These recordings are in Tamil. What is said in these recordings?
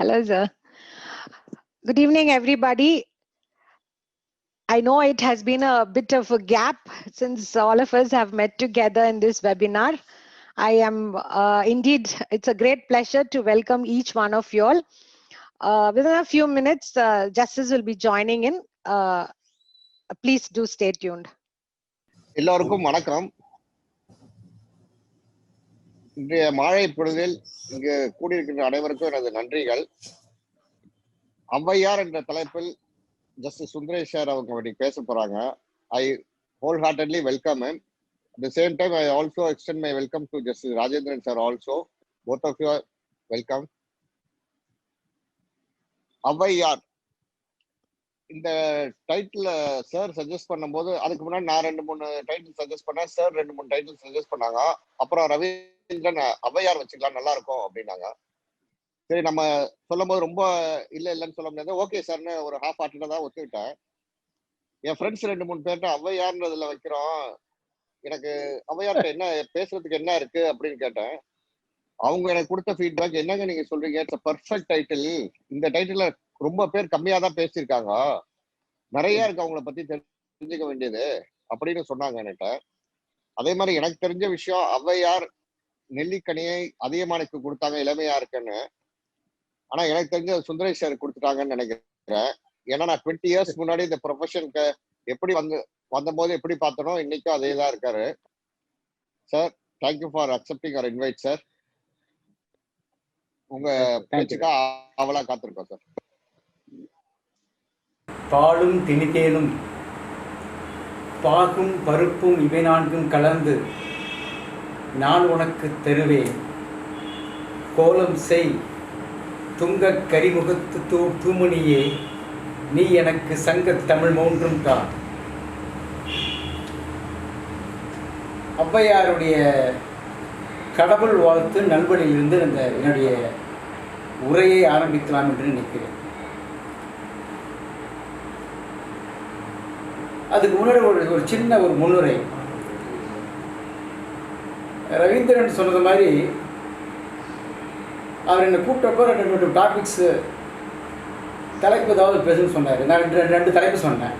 Hello, sir. Good evening, everybody. I know it has been a bit of a gap since all of us have met together in this webinar. I am indeed, it's a great pleasure to welcome each one of you all. Within a few minutes, Justice will be joining in. Please do stay tuned. எல்லோருக்கும் வணக்கம். இன்றைய மாலை பொழுதில் இங்கு கூடியிருக்கின்ற அனைவருக்கும் எனது நன்றிகள். ஔவையார் என்ற தலைப்பில் ஜஸ்டிஸ் சுந்தரேஷ் சார் அவங்க பேச போறாங்க. I wholeheartedly welcome him. At the same time, I also extend my welcome to Justice Rajendran sir also. Both of you are welcome. Avvaiyar இந்த டைட்டில் சார் சஜஸ்ட் பண்ணும்போது அதுக்கு முன்னாடி நான் 2-3 டைட்டில் சஜஸ்ட் பண்ணேன். சார் 2-3 டைட்டில் சஜஸ்ட் பண்ணாங்க. அப்புறம் ரவீந்திரன் ஔவையார் வச்சுக்கலாம் நல்லா இருக்கும் அப்படின்னாங்க. சரி நம்ம சொல்லும் போது ரொம்ப இல்லைன்னு சொல்ல முடியாது. ஓகே சார்னு ஒரு ஹாஃப் ஹார்ட்டடா தான் ஒத்துக்கிட்டேன். என் ஃப்ரெண்ட்ஸ் 2-3 பேர்ட்ட ஔவையார்ன்றதுல வைக்கிறோம், எனக்கு ஔவையார்ட்ட என்ன பேசுறதுக்கு என்ன இருக்கு அப்படின்னு கேட்டேன். அவங்க எனக்கு கொடுத்த ஃபீட்பேக், என்னங்க நீங்க சொல்றீங்க, இட்ஸ் பர்ஃபெக்ட் டைட்டில். இந்த டைட்டில் ரொம்ப பேர் கம்மியா தான் பேசியிருக்காங்க, நிறைய இருக்கு அவங்கள பத்தி தெரிஞ்சுக்க வேண்டியது அப்படின்னு சொன்னாங்க என்கிட்ட. அதே மாதிரி எனக்கு தெரிஞ்ச விஷயம், ஔவையார் நெல்லிக்கனியை அதிகமானுக்கு கொடுத்தாங்க இளமையா இருக்குன்னு. ஆனா எனக்கு தெரிஞ்ச சுந்தரேஷ் சார் கொடுத்துட்டாங்கன்னு நினைக்கிறேன். ஏன்னா நான் 20 இயர்ஸ் முன்னாடி இந்த ப்ரொஃபஷனுக்கு எப்படி வந்தபோது எப்படி பார்த்தனோ இன்னைக்கும் அதே தான் இருக்காரு. Sir thank you for accepting our invite sir. உங்க பேச்சுக்கா அவளா காத்திருக்கோம் சார். பாலும் திணித்தேனும் பாகும் பருப்பும் இவை 4ம் கலந்து நான் உனக்கு தருவேன். கோலம் செய் துங்க கரிமுகத்து தூமணியே, நீ எனக்கு சங்க தமிழ் 3ம் தா. ஔவையாருடைய கடவுள் வாழ்த்து நல்வழியிலிருந்து என்னுடைய உரையை ஆரம்பிக்கலாம் என்று நினைக்கிறேன். அதுக்கு முன்னாடி ஒரு சின்ன முன்னுரை. ரவீந்திரன் சொன்னது மாதிரி அவர் என்னை கூப்பிட்டப்போ 2 டாபிக்ஸு தலைப்பு ஏதாவது பேசுன்னு சொன்னார். நான் 2 தலைப்பு சொன்னேன்.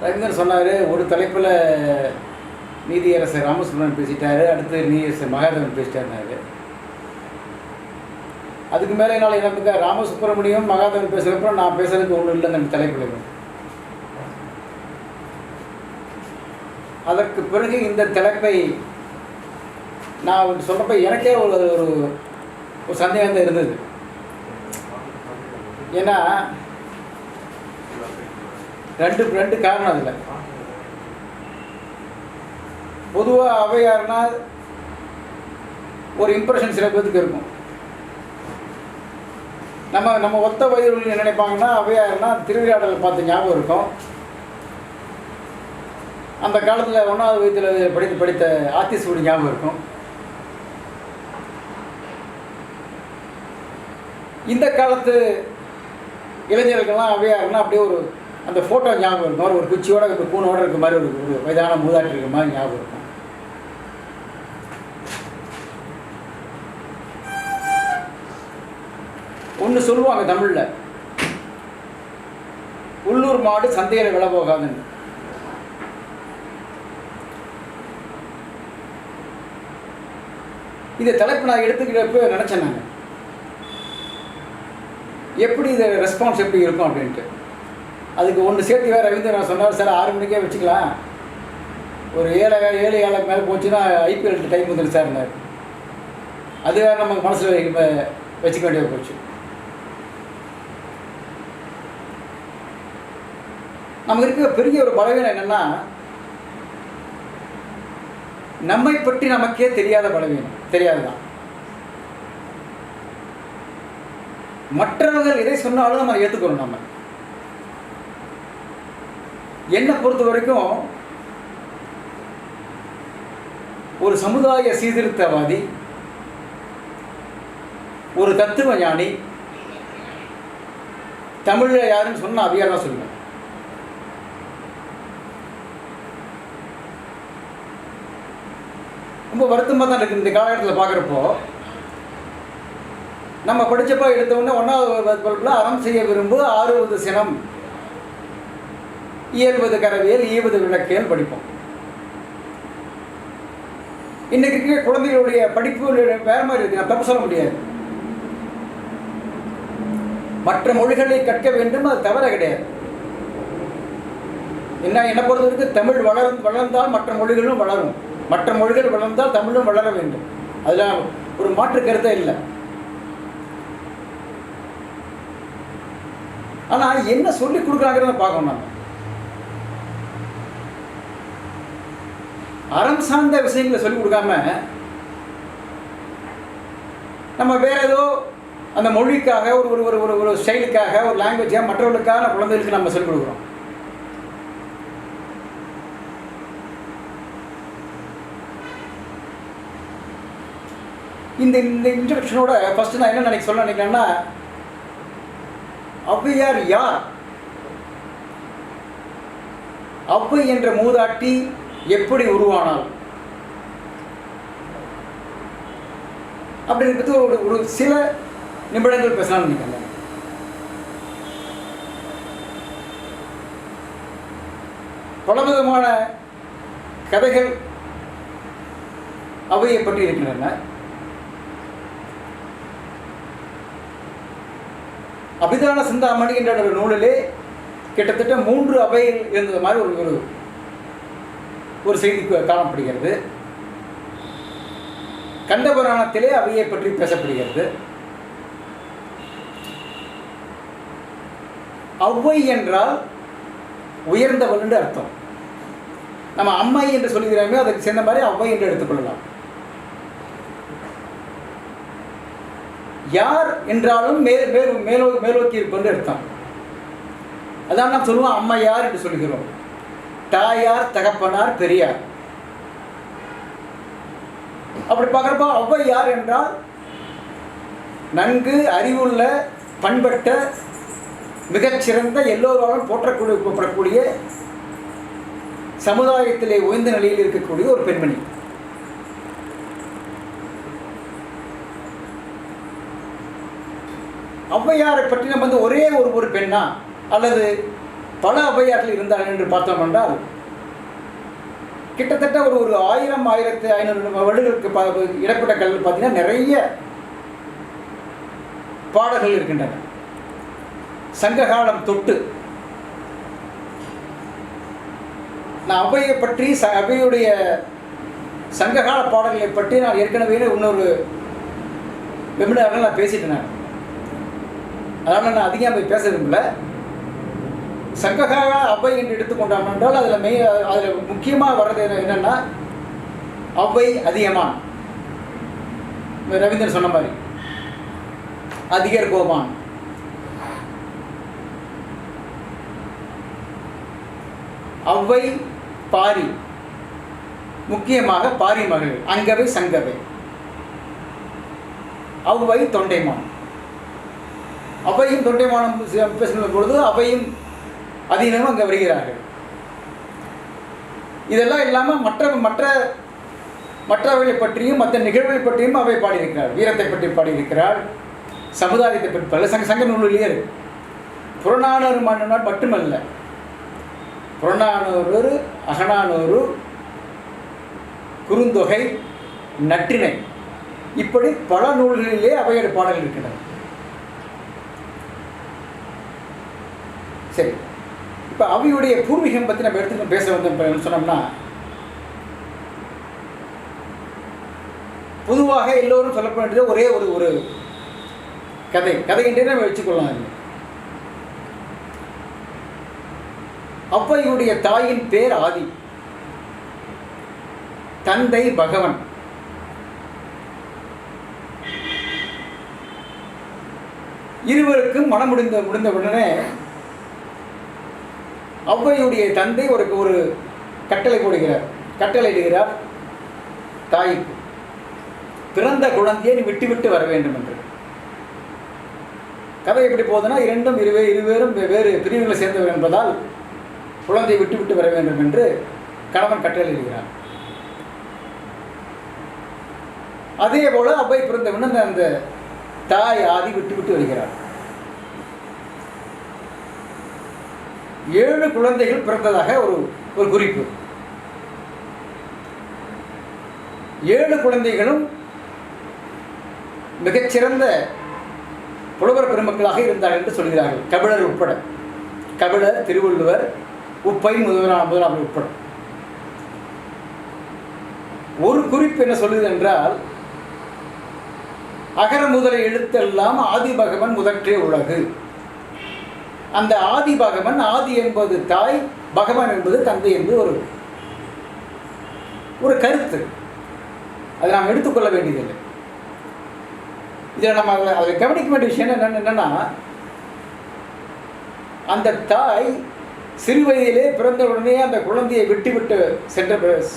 ரவீந்திரன் சொன்னார், ஒரு தலைப்பில் நீதியரசர் ராமசுப்ரமணியன் பேசிட்டாரு, அடுத்து நீதியரசர் மகாதேவன் பேசிட்டாருனாரு. அதுக்கு மேலே என்னால் எனக்கு ராமசுப்ரமணியம் மகாதேவன் பேசுகிறப்பறம் நான் பேசுறதுக்கு ஒன்றும் இல்லை அந்த தலைப்பில். அதற்கு பிறகு இந்த தலைப்பை நான் சொல்கிறப்ப எனக்கே ஒரு சந்தேகம் தான் இருந்தது. ஏன்னா ரெண்டு காரணம் அதில். பொதுவாக ஔவையார்னா ஒரு இம்ப்ரெஷன் சில பேருக்கு இருக்கும். நம்ம ஒத்த வயது நினைப்பாங்கன்னா ஔவையார்னா திருவிளையாடல் பார்த்து ஞாபகம் இருக்கும். அந்த காலத்தில் 1வது வயதில் படித்த ஆத்திசூடி ஞாபகம் இருக்கும். இந்த காலத்து இளைஞர்களுக்கெல்லாம் ஔவையார்னா அப்படியே அந்த ஃபோட்டோ ஞாபகம் இருக்கும். ஒரு குச்சியோட பூனோட இருக்க மாதிரி ஒரு வயதான மூதாட்டி இருக்கிற மாதிரி ஞாபகம் இருக்கும். ஒன்று சொல்லுவாங்க தமிழில், உள்ளூர் மாடு சந்தையில் விலை போகாதுன்னு. இதை தலைப்பு நான் எடுத்துக்கிட்டப்போ நினச்சேன், நான் எப்படி இதை ரெஸ்பான்ஸ் எப்படி இருக்கும் அப்படின்ட்டு. அதுக்கு ஒன்று சேர்த்து வேறு ரவீந்திரன் சொன்னார், சார் 6 மணிக்கே வச்சுக்கலாம், ஒரு 7 மேலே போச்சுன்னா ஐபிஎல் டைம் வந்துடும் சார்னார். அது வேறு நமக்கு மனசில் வச்சுக்க வேண்டியது போச்சு. நமக்கு இருக்க பெரிய ஒரு பலவீனம் என்னென்னா, நம்மை பற்றி நமக்கே தெரியாத பலவீனம். தெரியாதுதான். மற்றவர்கள் எதை சொன்னாலும் நம்ம ஏற்றுக்கிறோம். நம்ம என்னை பொறுத்த வரைக்கும் ஒரு சமுதாய சீர்திருத்தவாதி, ஒரு தத்துவ ஞானி, தமிழில் யாருன்னு சொன்னால் ஔவையார் தான் சொல்லுவேன். ரொம்ப வருத்தமாக தான் இருக்குது இந்த காலகட்டத்தில் பார்க்குறப்போ. நம்ம படித்தப்போ எடுத்தவுடனே 1வது வகுப்பில் அறம் செய்ய விரும்பு ஆறுவது சினம் இயல்வது கரவியல் ஈவது விளக்கியல் படிப்போம். இன்னைக்கு இருக்கிற குழந்தைகளுடைய படிப்பு வேற மாதிரி இருக்கு. நான் தப்பு சொல்ல முடியாது. மற்ற மொழிகளை கற்க வேண்டும், அது தவற கிடையாது. என்னை பொறுத்தவரைக்கும் தமிழ் வளர்ந்தால் மற்ற மொழிகளும் வளரும், மற்ற மொழிகள் வளர்ந்தால் தமிழும் வளர வேண்டும். அதில் ஒரு மாற்று கருத்தே இல்லை. ஆனால் என்ன சொல்லி கொடுக்குறாங்கிறத பார்க்கணும். நம்ம அறம் சார்ந்த விஷயங்களை சொல்லிக் கொடுக்காம நம்ம வேற ஏதோ அந்த மொழிக்காக ஒரு ஒரு ஒரு ஒரு ஸ்டைலுக்காக ஒரு லாங்குவேஜாக மற்றவர்களுக்காக குழந்தைகளுக்கு நம்ம சொல்லிக் கொடுக்குறோம். இந்த இந்த இன்ட்ரடக்ஷனோட ஃபர்ஸ்ட் நான் என்ன சொல்ல நினைக்கிறேன்னா, ஔவையார் யார்? ஔவை என்ற மூதாட்டி எப்படி உருவானால் அப்படிங்கிறது பற்றி ஒரு சில நிமிடங்கள் பேசலாம்னு நினைக்கிறேன். பலவிதமான கதைகள் ஔவையை பற்றி இருக்கின்றன. அபிதான சிந்தாமணி என்ற ஒரு நூலிலே கிட்டத்தட்ட 3 அவையில் இருந்தது மாதிரி ஒரு ஒரு செய்தி காணப்படுகிறது. கந்தபுராணத்திலே அவையை பற்றி பேசப்படுகிறது. ஔவை என்றால் உயர்ந்தவள் என்று அர்த்தம். நம்ம அம்மை என்று சொல்லுகிறோமே, அதுக்கு சேர்ந்த மாதிரி ஔவை என்று எடுத்துக்கொள்ளலாம். யார் என்றாலும் மேலோக்கி இருப்பது அர்த்தம். அதான் நாம் சொல்லுவோம் அம்மையார் என்று சொல்கிறோம். தாயார், தகப்பனார், பெரியார். அப்படி பார்க்குறப்ப ஔவை யார் என்றால் நன்கு அறிவுள்ள, பண்பட்ட, மிகச்சிறந்த, எல்லோராலும் போற்றக்கூடிய சமுதாயத்திலே உயர்ந்த நிலையில் இருக்கக்கூடிய ஒரு பெண்மணி. ஔவையாரை பற்றி நம்ம ஒரே ஒரு பெண்ணா அல்லது பல ஔவையார்கள் இருந்தார்கள் என்று பார்த்தோம் என்றால் கிட்டத்தட்ட ஒரு 1000-1500 வருடங்களுக்கு இடப்பட்ட கல்வி பார்த்தீங்கன்னா நிறைய பாடல்கள் இருக்கின்றன. சங்ககாலம் தொட்டு நான் ஔவையை பற்றி ஔவையுடைய சங்ககால பாடல்களை பற்றி நான் ஏற்கனவே இன்னொரு வெபினாரில் நான் பேசிட்டேன். அதனால் நான் அதிகம் பேச விரும்பல. சங்ககால ஔவை என்று எடுத்துக்கொண்டோம் என்றால் அதில் முக்கியமாக வர்றது என்னென்னா ஔவை அதியமான், ரவீந்திரன் சொன்ன மாதிரி அதிகர் கோமான், ஔவை பாரி, முக்கியமாக பாரி மகள் அங்கவை சங்கவை, ஔவை தொண்டைமான். ஔவையும் தொண்டைமானம் பேசுகிற பொழுது அவையும் அதீனமும் அங்கே வருகிறார்கள். இதெல்லாம் இல்லாமல் மற்றவர்களை பற்றியும் மற்ற நிகழ்வுகளை பற்றியும் அவை பாடியிருக்கிறார். வீரத்தை பற்றி பாடியிருக்கிறார், சமுதாயத்தை பற்றி பல சங்க நூலிலேயே இருக்கு. புறநானூறு மன்னனால் மட்டுமல்ல, புறநானூறு, அகநானூறு, குறுந்தொகை, நற்றிணை, இப்படி பல நூல்களிலே அவையோட பாடல்கள் இருக்கின்றன. சரி, இப்போ அவையுடைய பூர்வீகம் பற்றி நம்ம எடுத்துக்கிட்டு பேச வந்தோம் சொன்னோம்னா, பொதுவாக எல்லோரும் சொல்லப்பட ஒரே ஒரு கதை என்றே நம்ம வச்சுக்கொள்ளலாம். ஔவையுடைய தாயின் பேர் ஆதி, தந்தை பகவன். இருவருக்கும் மனம் முடிந்த உடனே ஔவையுடைய தந்தை ஒரு கட்டளையிடுகிறார் தாய்க்கு, பிறந்த குழந்தையை நீ விட்டு வர வேண்டும் என்று. கதை எப்படி போகுதுன்னா, இருவேரும் வெவ்வேறு பிரிவுகளை சேர்ந்தவர் என்பதால் குழந்தையை விட்டு வர வேண்டும் என்று கணவன் கட்டளையிடுகிறார். அதே போல ஔவை பிறந்தவுடன் அந்த தாய் ஆதி விட்டு விட்டு வருகிறார். 7 குழந்தைகள் பிறந்ததாக ஒரு குறிப்பு. 7 குழந்தைகளும் மிகச்சிறந்த புலவர் பெருமக்களாக இருந்தார்கள் என்று சொல்கிறார்கள். கபிலர் உட்பட, கபிலர், திருவள்ளுவர், உப்பை முதலாம் உட்பட. ஒரு குறிப்பு என்ன சொல்லுது என்றால், அகர முதல எழுத்தெல்லாம் ஆதி பகவன் முதற்றே உலகு. அந்த ஆதி பகவன், ஆதி என்பது தாய், பகவான் என்பது தந்தை என்று ஒரு கருத்து. அதை நாம் எடுத்துக்கொள்ள வேண்டியதில்லை. இதில் நம்ம அதை கவனிக்க வேண்டிய விஷயம் என்னன்னா, அந்த தாய் சிறு வயதிலே பிறந்த உடனே அந்த குழந்தையை விட்டு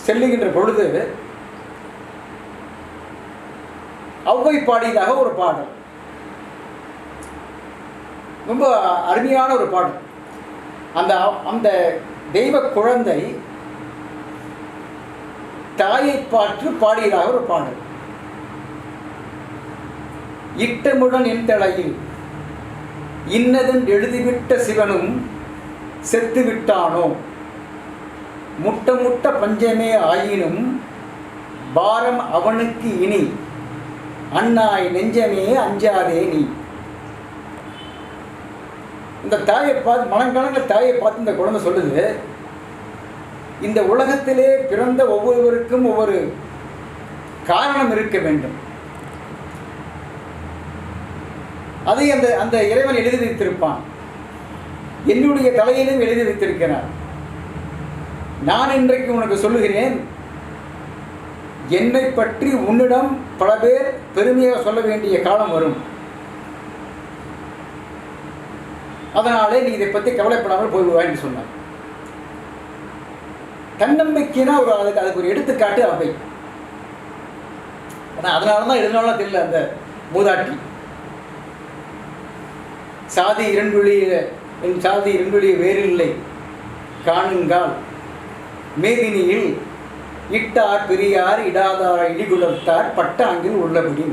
செல்லுகின்ற பொழுது ஔவை பாடியதாக ஒரு பாடல், ரொம்ப அருமையான ஒரு பாடல். அந்த தெய்வ குழந்தை தாயை பாற்று பாடியதாக ஒரு பாடல். இட்டமுடன் என் தலையில் இன்னதென்று எழுதிவிட்ட சிவனும் செத்து விட்டானோ, முட்ட முட்ட பஞ்சமே ஆயினும் பாரம் அவனுக்கு இனி, அண்ணாய் நெஞ்சமே அஞ்சாதே நீ. இந்த தாயை பார்த்து, மனங்கலங்கிற தாயை பார்த்து இந்த குழந்தை சொல்லுது, இந்த உலகத்திலே பிறந்த ஒவ்வொருவருக்கும் ஒவ்வொரு காரணம் இருக்க வேண்டும். அதை அந்த இறைவன் எழுதி வைத்திருப்பான். என்னுடைய தலையிலும் எழுதி வைத்திருக்கிறார். நான் இன்றைக்கு உனக்கு சொல்லுகிறேன், என்னை பற்றி உன்னிடம் பல பேர் பெருமையாக சொல்ல வேண்டிய காலம் வரும். அதனாலே நீ இதை பற்றி கவலைப்படாமல் போய்விடுவாய் என்று சொன்னார். தன்னம்பிக்கைனா அதுக்கு ஒரு எடுத்துக்காட்டு அவை. அதனால தான் எழுதினாலும் தெரியல அந்த மூதாட்டி. சாதி இரண்டொழிய வேறில்லை காணுங்கால் மேதினியில் இட்டார் பெரியார் இடாதார் இடிகுலத்தார் பட்டாங்கில் உள்ளபடி.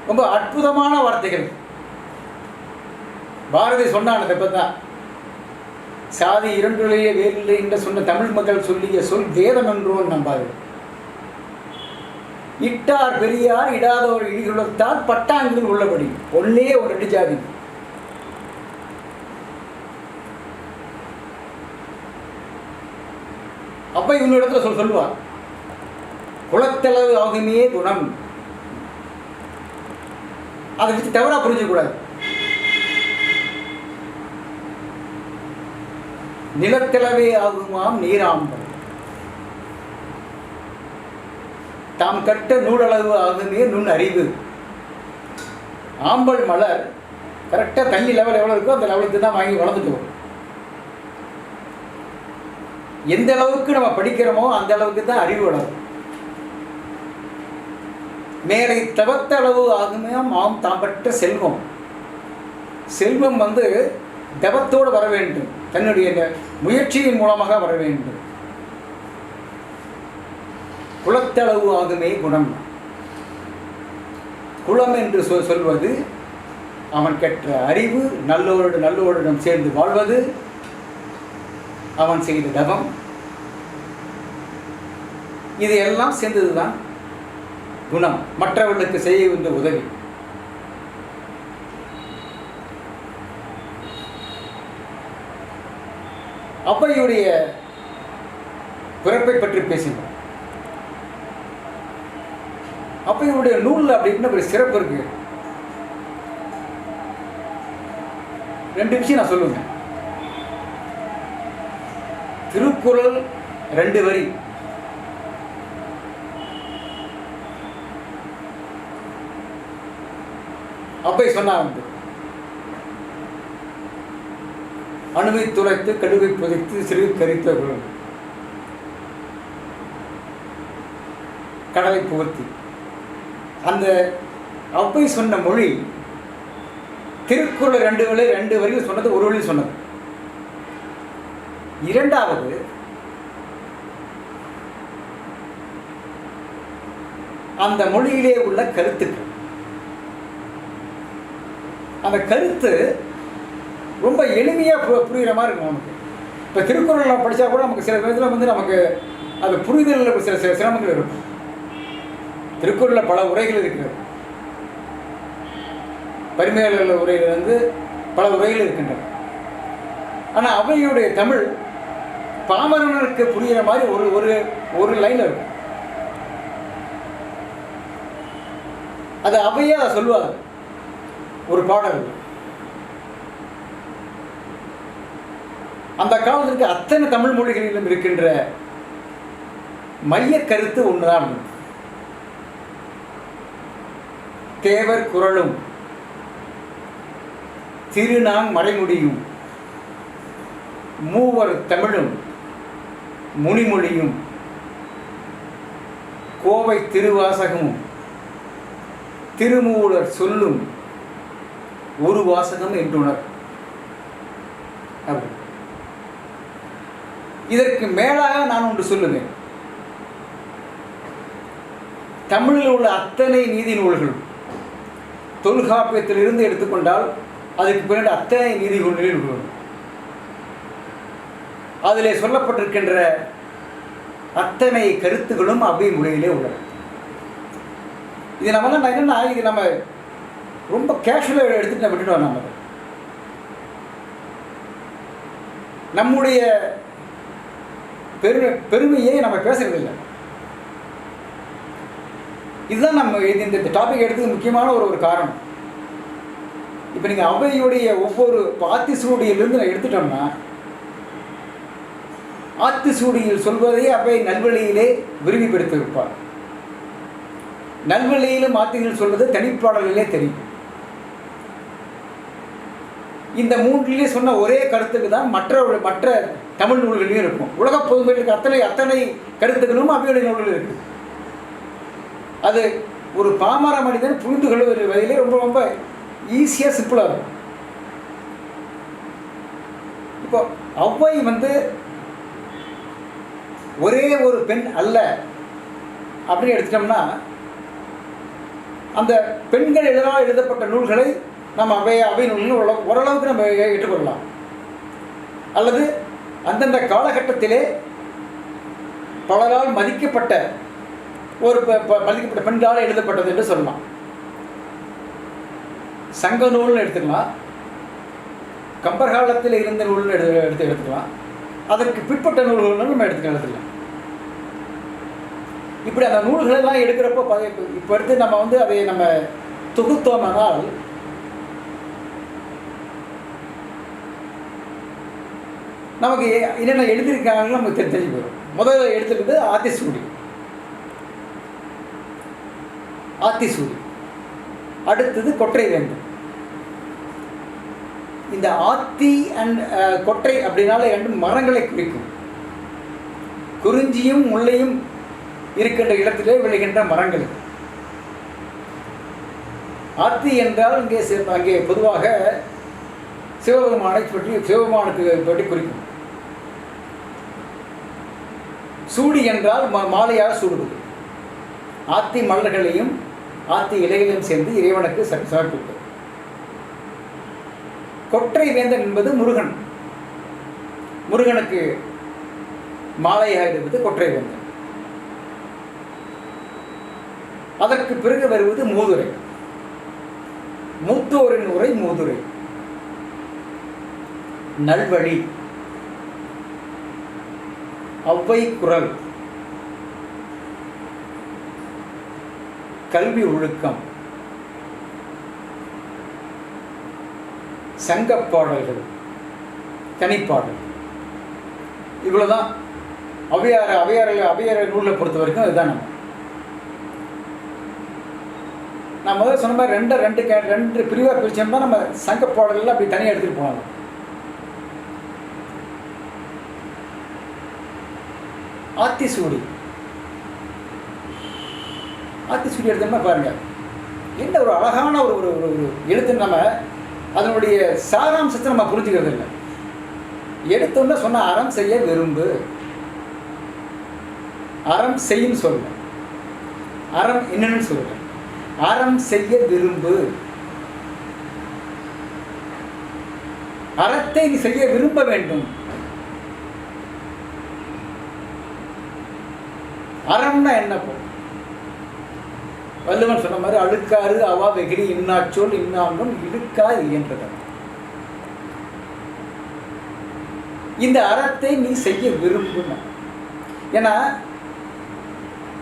ரொம்ப அற்புதமான வார்த்தைகள். பாரதி சொன்னான் அதை பத்தான். சாதி இரண்டொழிய வேறில்லை என்று சொன்ன தமிழ் மக்கள் சொல்லிய சொல் வேதம் என்றோன்னு நம்பாது. இட்டார் பெரியார் இடாதோர் இடிகுலத்தார் பட்டாங்கில் உள்ளபடி. ஒன்னே ஒரு 2 ஜாதி. அப்ப இவனிடத்துல சொல்லுவார், குலத்தளவு ஆகுமே குணம். அதை வச்சு தவறா புரிஞ்சக்கூடாது. நிலத்திலவே ஆகுமாம் நீராம்பல், தாம் கட்ட நூலளவு ஆகுமே நுண் அறிவு. ஆம்பல் மலர் கரெக்டாக தண்ணி லெவல் எவ்வளோ இருக்கோ அந்த லெவலுக்கு தான் வாங்கி வளர்ந்துட்டு. எந்த அளவுக்கு நம்ம படிக்கிறோமோ அந்த அளவுக்கு தான் அறிவு வளரும். மேலே தவத்த அளவு ஆகுமே ஆம் தாம் பெற்ற செல்வம். செல்வம் தவத்தோடு வர வேண்டும், தன்னுடைய முயற்சியின் மூலமாக வர வேண்டும். குலத்தளவு ஆகுமே குணம். குலம் என்று சொல்வது அவன் கற்ற அறிவு, நல்லோரிடம் சேர்ந்து வாழ்வது, அவன் செய்த தவம், இது எல்லாம் சேர்ந்ததுதான் குணம். மற்றவர்களுக்கு செய்ய வேண்டிய உதவி. ஔவையுடைய பிறப்பை பற்றி பேசினோம். ஔவையுடைய நூலில் அப்படின்னு ஒரு சிறப்பு இருக்கு. 2 விஷயம் நான் சொல்லுவேன். திருக்குறள் 2 வரி. ஔவை சொன்னாங்க, அணுவை துளைத்து கடுவை புதைத்து சிறு கரித்த கடலை புகழ்த்தி. அந்த ஔவை சொன்ன மொழி திருக்குறள் 2 வரியில் சொன்னது, ஒரு வழியில் சொன்னது. இரண்டாவது, அந்த மொழியிலே உள்ள கருத்துக்கள். அந்த கருத்து ரொம்ப எளிமையாக புரிகிற மாதிரி இருக்கும் நமக்கு. இப்போ திருக்குறள் படித்தா கூட நமக்கு சில விதத்தில் வந்து நமக்கு அது புரிதலில் சில சில சிரமங்கள் இருக்கும். திருக்குறளில் பல உரைகள் இருக்கிறது. பரிமையாளர் உரையில் வந்து பல உரைகள் இருக்கின்றன. ஆனால் அவையுடைய தமிழ் பாமரனுக்கு புரிகிற மாதிரி ஒரு ஒரு ஒரு லைன் இருக்கும். அது அவையே அதை சொல்லுவாங்க ஒரு பாடல். அந்த காலத்திற்கு அத்தனை தமிழ் மொழிகளிலும் இருக்கின்ற மைய கருத்து ஒன்றுதான். தேவர் குறளும் திருநாங் மறைமுடியும் மூவர் தமிழும் முனிமொழியும் கோவை திருவாசகமும் திருமூலர் சொல்லும் ஒரு வாசகம் என்றுணர். இதற்கு மேலாக நான் ஒன்று சொல்லுவேன். தமிழில் உள்ள அத்தனை நீதி நூல்களும் தொல்காப்பியத்திலிருந்து எடுத்துக்கொண்டால் அதுக்கு பின்னாடி அத்தனை நீதி நூல்கள் அதிலே சொல்லப்பட்டிருக்கின்ற அத்தனை கருத்துகளும் அவை மொழியிலே உள்ளன. இது நம்ம என்னன்னா, இது நம்ம ரொம்ப கேஷுவலாக எடுத்துட்டு விட்டுட்டோம். நம்முடைய பெருமையை நம்ம பேசுறதில்லை. இதுதான் நம்ம இந்த டாபிக் எடுத்தது முக்கியமான ஒரு காரணம். இப்போ நீங்கள் அவையுடைய ஒவ்வொரு ஆத்திசூடியிலிருந்து எடுத்துட்டோம்னா, ஆத்திசூடியில் சொல்வதை அவை நல்வழியிலே விரிவுபடுத்தியிருப்பார். நல்வழியிலும் ஆத்திகள் சொல்வது தனிப்பாடலிலே தெரியும். இந்த மூன்றிலே சொன்ன ஒரே கருத்துக்கு தான் மற்ற தமிழ் நூல்களிலும் இருக்கும். உலக பொதுமைகளுக்கு அத்தனை கருத்துக்களும் அவையுடைய நூல்கள் இருக்கு. அது ஒரு பாமர மனிதன் புரிந்து கொள்ளுகிற வகையிலே ரொம்ப ரொம்ப ஈஸியாக சிம்பிளாக இருக்கும். இப்போ அவ்வை வந்து ஒரே ஒரு பெண் அல்ல அப்படின்னு எடுத்துட்டோம்னா, அந்த பெண்கள் எழுதப்பட்ட நூல்களை நம்ம அவை நூல்கள் ஓரளவுக்கு நம்ம ஏற்றுக்கொள்ளலாம். அல்லது அந்தந்த காலகட்டத்திலே பலரால் மதிக்கப்பட்ட மதிக்கப்பட்ட பெண்களால் எழுதப்பட்டது என்று சொல்லலாம். சங்க நூல்னு எடுத்துக்கலாம், கம்பர் காலத்தில் இருந்த நூல்னு எடுத்துக்கலாம், அதற்கு பிற்பட்ட நூல்கள் நம்ம எடுத்துக்கலாம். இப்படி அந்த நூல்களெல்லாம் எடுக்கிறப்போ இப்போ எடுத்து நம்ம வந்து அதை நம்ம தொகுத்தோம்னால் நமக்கு என்னென்ன எழுதியிருக்காங்கன்னு நமக்கு தெரிஞ்சு போயிடும். முதல்ல எடுத்துக்கிறது ஆத்திசூடி, அடுத்தது கொற்றை வேந்தன். இந்த ஆத்தி அண்ட் கொற்றை அப்படின்னால ரெண்டு மரங்களை குறிக்கும். குறிஞ்சியும் முல்லையும் இருக்கின்ற இடத்திலே விளைகின்ற மரங்கள். ஆத்தி என்றால் அங்கே பொதுவாக சிவபெருமானுக்கு பற்றி குறிக்கும். சூடி என்றால் மாலையாக சூடுவது. ஆத்தி மலர்களையும் ஆத்தி இலைகளையும் சேர்ந்து இறைவனுக்கு சமர்ப்பிப்பது. கொற்றை வேந்தன் என்பது முருகனுக்கு மாலையாக இருப்பது கொற்றை வேந்தன். அதற்கு பிறகு வருவது மூதுரை. மூத்தோரின் உரை மூதுரை. நல்வழி, அவ்வை குறள், கல்வி ஒழுக்கம், சங்கப்பாடல்கள், தனிப்பாடல். இவ்வளவுதான் அவையார நூலை பொறுத்த வரைக்கும் இதுதான். நான் முதல்ல சொன்ன மாதிரி ரெண்டு பிரிவாக பிரிச்சோம்னா நம்ம சங்கப்பாடல்கள் அப்படி தனியாக எடுத்துகிட்டு போனாங்க. ஆத்திசூடி எடுத்தோம்னா பாருங்க, என்ன ஒரு அழகான ஒரு எழுத்து. நம்ம அதனுடைய சாராம்சத்தை நம்ம புரிஞ்சுக்கிறது இல்லை. எடுத்தோன்னா சொன்ன அறம் செய்ய விரும்பு, அறம் செய்யும் சொல்ல. அறம் என்னன்னு சொல்றேன். அறம் செய்ய விரும்பு. அறத்தை நீ செய்ய விரும்ப வேண்டும். அறம்னா என்ன? வள்ளுவன் சொன்ன மாதிரி அழுக்காறு அவா வெகிரி இன்னாச்சொல் இன்னாண்டும் இழுக்கா இயன்றது. இந்த அறத்தை நீ செய்ய விரும்புன. ஏன்னா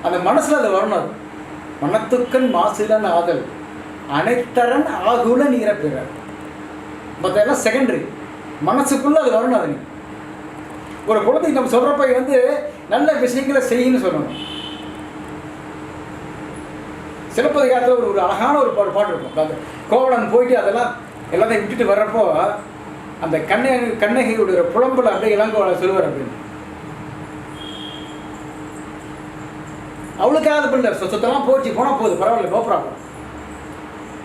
அந்த மனசுல அது வரணும். அது மனத்துக்கன் மாசிலன் ஆதல் அனைத்தரன் ஆகுல நீர பிற. மற்ற செகண்டரி, மனசுக்குள்ள அது வரணும். அது ஒரு குழந்தைக்கு நம்ம சொல்றப்ப வந்து நல்ல விஷயங்களை செய்யணும்னு சொல்லணும். சிலப்பதிகாரத்தில் ஒரு அழகான ஒரு பாட்டு இருக்கும். அந்த கோவலன் போயிட்டு அதெல்லாம் எல்லாத்தையும் விட்டுட்டு வர்றப்போ அந்த கண்ணகியுடைய புலம்புல அப்படியே இளங்கோவலன் சொல்லுவார் அப்படின்னு. அவளுக்காக பண்ணல, சொத்தெல்லாம் போச்சு போனா போகுது, பரவாயில்ல, நோ ப்ராப்ளம்.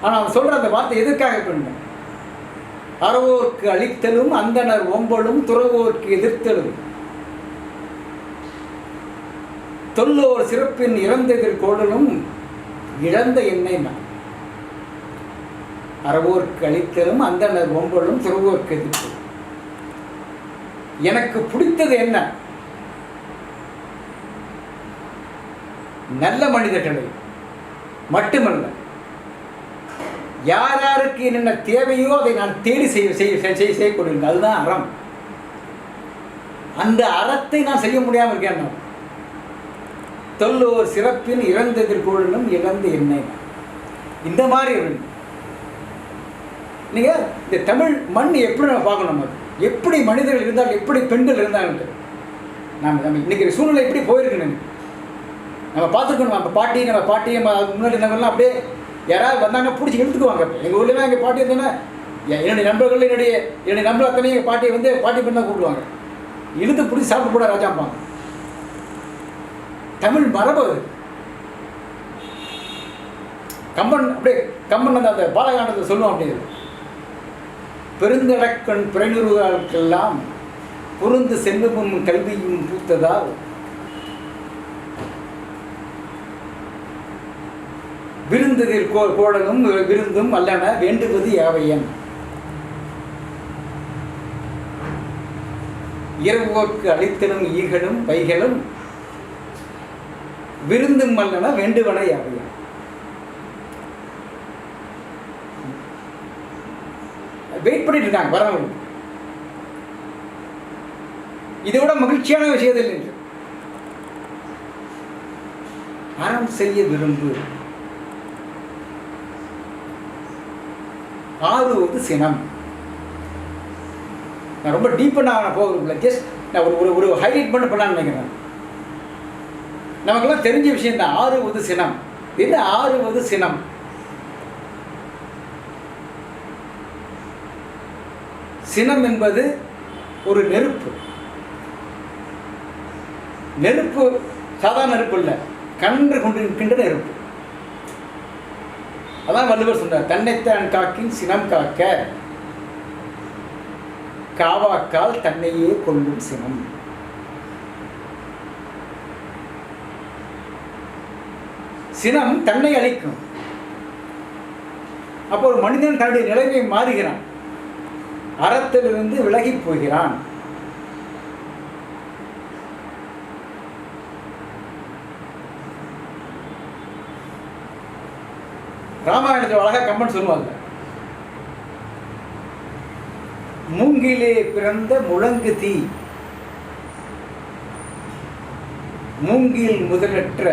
ஆனால் அவன் சொல்ற அந்த வார்த்தை எதற்காக பண்ண? அறவோர்க்கு அளித்தலும் அந்தனர் ஒம்பலும் துறவோர்க்கு எதிர்த்தலும் தொல்லோர் சிறப்பின் இறந்த எதிர்கோடலும் இழந்த எண்ணெய். அறவோர்க்கு அளித்தலும் அந்தனர் ஒம்பலும் துறவோர்க்கு எதிர்த்தலும். எனக்கு பிடித்தது என்ன? நல்ல மனிதர்களை மட்டுமல்ல, யார் யாருக்கு என்னென்ன தேவையோ அதை நான் தேடி செய்யக்கூடிய, அதுதான் அறம். அந்த அறத்தை நான் செய்ய முடியாமல் இருக்கேன். தொல்லோர் சிறப்பின் இறந்ததிற்கொள்ளும் இழந்த எண்ணெய். இந்த மாதிரி நீங்க இந்த தமிழ் மண் எப்படி நம்ம பார்க்கணும், எப்படி மனிதர்கள் இருந்தால், எப்படி பெண்கள் இருந்தாங்க, நம்ம இன்னைக்கு சூழ்நிலை எப்படி போயிருக்கணும் நம்ம பார்த்துருக்கணும். நம்ம பாட்டி முன்னாடி நம்மலாம் அப்படியே யாராவது வந்தாங்கன்னா பிடிச்சி இழுத்துக்குவாங்க. எங்கள் ஊர்லாம் எங்கள் பாட்டி இருந்தோன்னா என்னுடைய நண்பர்கள் என்னுடைய நண்பர் அத்தனை எங்கள் பாட்டியை வந்து பாட்டி பண்ண கூப்பிடுவாங்க. இழுத்து பிடிச்சி சாப்பிட்டு கூட ராஜாம்பாங்க. தமிழ் மரபு. கம்பன் அப்படியே கம்பன் அந்த பாலகாண்டத்தை சொல்லுவோம். அப்படியே பெருந்தடக்கண் பிறனுருவாளுக்கெல்லாம் பொருந்து செல்வமும் கல்வியும் பூத்ததால் விருந்ததில் கோடலும் விருந்தும் அல்லன வேண்டுவது யாவையன். இரவோர்க்கு அளித்தலும் ஈகளும் வைகளும் விருந்தும் அல்லன வேண்டுவன யாவையன். வெயிட் பண்ணிட்டு இருக்காங்க வரவங்க. இதோட மகிழ்ச்சியான விஷயத்தில் என்று அறம் செய்ய விரும்பு. ஆறுவது சினம். நான் ரொம்ப டீப்பாக நான் போகிறதில்ல, ஜஸ்ட் நான் ஒரு ஹைலைட் பண்ணலான்னு நினைக்கிறேன். நமக்கெல்லாம் தெரிஞ்ச விஷயம் தான் ஆறுவது சினம். என்ன ஆறுவது சினம்? சினம் என்பது ஒரு நெருப்பு. நெருப்பு சாதாரண நெருப்பு இல்லை, கன்று கொண்டிருக்கின்ற நெருப்பு. அதான் வள்ளுவர் சொன்னார், தன்னைத்தான் காக்கின் சினம் காக்க காவாக்கால் தன்னையே கொள்ளும் சினம். சினம் தன்னை அழிக்கும். அப்போ ஒரு மனிதன் தன்னுடைய நிலைமை மாறுகிறான், அறத்திலிருந்து விலகி போகிறான். ராமாயணத்தில் அழகா கம்பன் சொல்லுவாங்க, மூங்கிலே பிறந்த முழங்கு தீ மூங்கில் முதலற்ற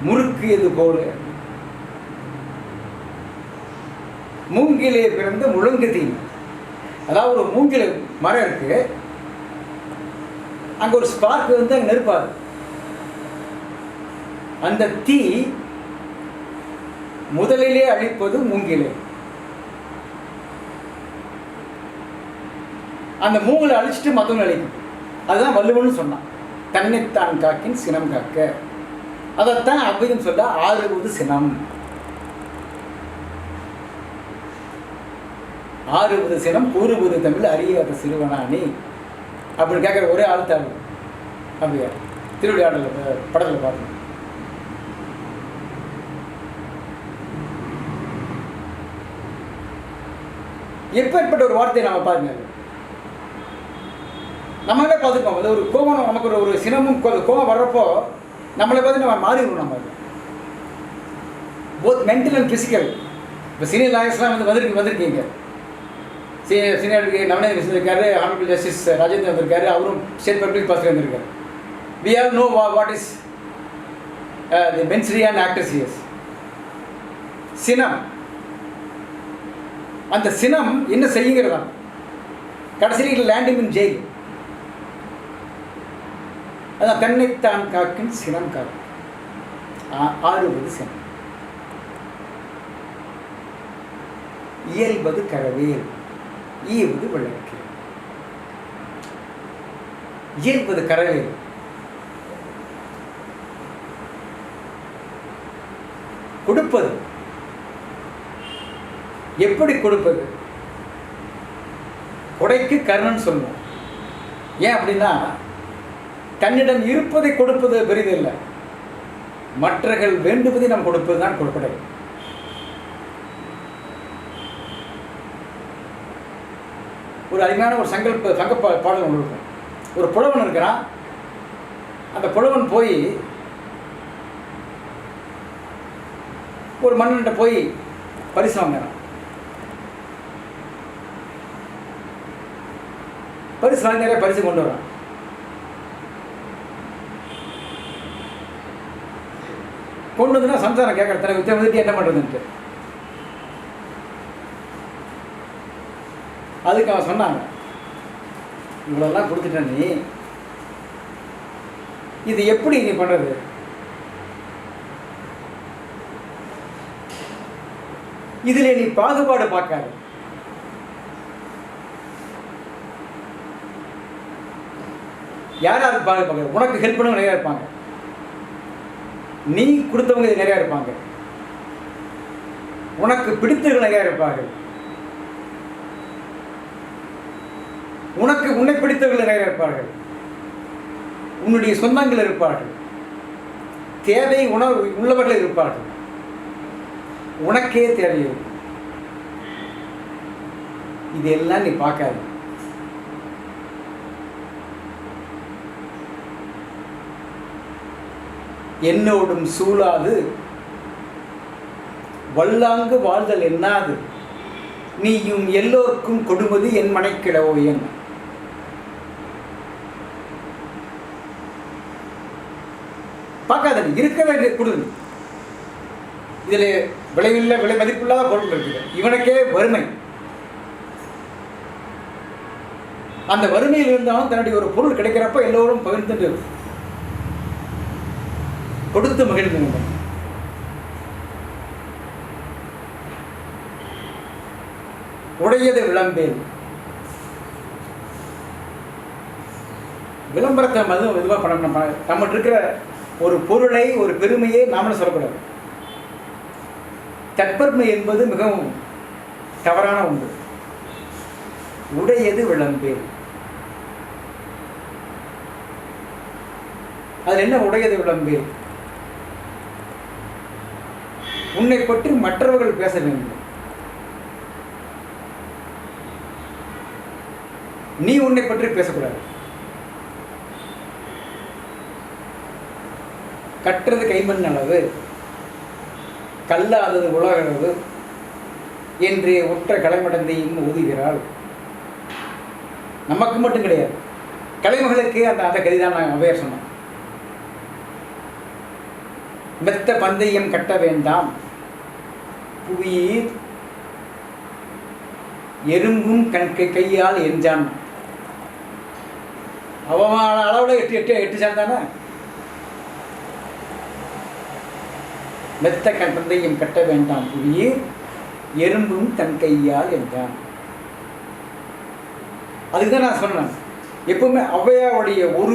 முறுக்கியது போல. மூங்கிலே பிறந்த முழங்கு தீ, அதாவது ஒரு மூங்கில மரம் இருக்கு, அங்க ஒரு ஸ்பார்க் வந்து அங்க நெருப்பாது. அந்த தீ முதலிலே அழிப்பது மூங்கிலே. அந்த மூங்கிலை அழிச்சிட்டு மற்றவங்க அழிக்கும். அதுதான் வள்ளுவன் சொன்னான், தன்னைத்தான் காக்கின் சினம் காக்க. அதைத்தான் அவ்வையும் சொல்ல ஆறுவது சினம். ஆறுவது சினம் கூறுவது தமிழ் அறியாத சிறுவனானே அப்படின்னு கேட்குற ஒரே ஆள் தேவை. அப்படியா? திருவிளையாடல் படத்தில் பார்த்தோம். எப்பேற்பட்ட ஒரு வார்த்தையை நம்ம பாருங்க. நம்மளே பார்த்துருக்கோம். அது ஒரு கோபம், நமக்கு ஒரு சினமும் கோபம் வர்றப்போ நம்மளை பார்த்து நம்ம மாறிடுவோம். நம்ம போத் மென்டல் அண்ட் ஃபிசிக்கல். இப்போ சீனியர் லாயர்ஸ்லாம் வந்திருக்கீங்க. சீனியர் நவநீத கிருஷ்ணன் இருக்காரு, ஹானரபிள் ஜஸ்டிஸ் ராஜேந்திரன் வந்திருக்காரு, அவரும் ஸ்டேட் பப்ளிக் ப்ராசிக்யூட்டர் வந்திருக்காரு. We all know what is the mens rea and actus. சினம், அந்த சினம் என்ன செய்யுங்கிறதா கடைசியில் லேண்டிங் இன் ஜெயில். அதான் தன்னைத்தான் காக்கின் சினம் காக்கும். ஆறுவது சினம். இயல்பது கரவேல், ஈவது விளக்கு. இயல்பது கரவேல். கொடுப்பது எப்படி கொடுப்பது? கொடைக்கு கர்ணன் சொல்லுவோம். ஏன் அப்படின்னா, தன்னிடம் இருப்பதை கொடுப்பது பெரிதில்லை, மற்றவர்கள் வேண்டுவதை நாம் கொடுப்பது தான் கொடை. ஒரு அருமையான ஒரு சங்க பாடல் ஒன்று இருக்கும். ஒரு புலவன் இருக்கிறான். அந்த புலவன் போய் ஒரு மன்னன்கிட்ட போய் பரிசு வாங்குறான். பரிசு வாங்கி நிறைய பரிசு கொண்டு வரான். கொண்டு வந்துன்னா சம்சாரம் கேட்கற தனக்கு வித்தியம் வந்துட்டு என்ன பண்ணுறதுன்ட்டு. அதுக்கு அவன் சொன்னாங்க, இவ்வளோலாம் கொடுத்துட்ட நீ, இது எப்படி நீ பண்ணுறது? இதில் நீ பாகுபாடு பார்க்காது. யார் யாருக்கு பாகுபாடு? உனக்கு ஹெல்ப் பண்ணவங்க நிறையா இருப்பாங்க, நீ கொடுத்தவங்க நிறையா இருப்பாங்க, உனக்கு பிடித்தவர்கள் நிறையா இருப்பார்கள், உன்னை பிடித்தவர்கள் நிறைய இருப்பார்கள், உன்னுடைய சொந்தங்கள் இருப்பார்கள், தேவை உணர்வு உள்ளவர்கள் இருப்பார்கள், உனக்கே தேவை. இதெல்லாம் நீ பார்க்காத. என்னோடும் சூழாது வல்லாங்கு வாழ்தல் என்னாது, நீயும் எல்லோருக்கும் கொடுமது என் மனைக்கிடவோ என். பார்க்காத, இருக்கிறத கொடுது. இதில் விளைவில்லை, விலை மதிப்பில்லாத பொருள் இருக்குது. இவனுக்கே வறுமை. அந்த வறுமையில் இருந்தாலும் தன்னுடைய ஒரு பொருள் கிடைக்கிறப்ப எல்லோரும் பகிர்ந்து கொடுத்து மகிழ்ந்து. உடையது விளம்பேல். விளம்பரத்தை மதுவும் இதுவாக பண்ணணும். நம்மகிட்ட இருக்கிற ஒரு பொருளை, ஒரு பெருமையை நாமளும் சொல்லக்கூடாது. தற்பெருமை என்பது மிகவும் தவறான ஒன்று. உடையது விளம்பேல். அதில் என்ன உடையது விளம்பேல்? உன்னை பற்றி மற்றவர்கள் பேச வேண்டும், நீ உன்னை பற்றி பேசக்கூடாது. கற்றது கைமண் அளவு, கல்லாதது உலகளவு என்று ஒற்ற கலைமடந்தையும் ஊதுகிறாள். நமக்கு மட்டும் கிடையாது, கலைமகளுக்கு அந்த கதிதான் நான் அவையார் சொன்னோம். மெத்த பந்தயம் கட்ட வேண்டாம், புவியீர் எறும்பும் கையால் எஞ்சான். அவமான அளவில் எட்டு சேர்ந்தானே. மெத்த பந்தயம் கட்ட வேண்டாம், புவியீர் எறும்பும் தன் கையால் என்றான். அதுக்கு தான் நான் சொன்னேன், எப்பவுமே ஔவையாருடைய ஒரு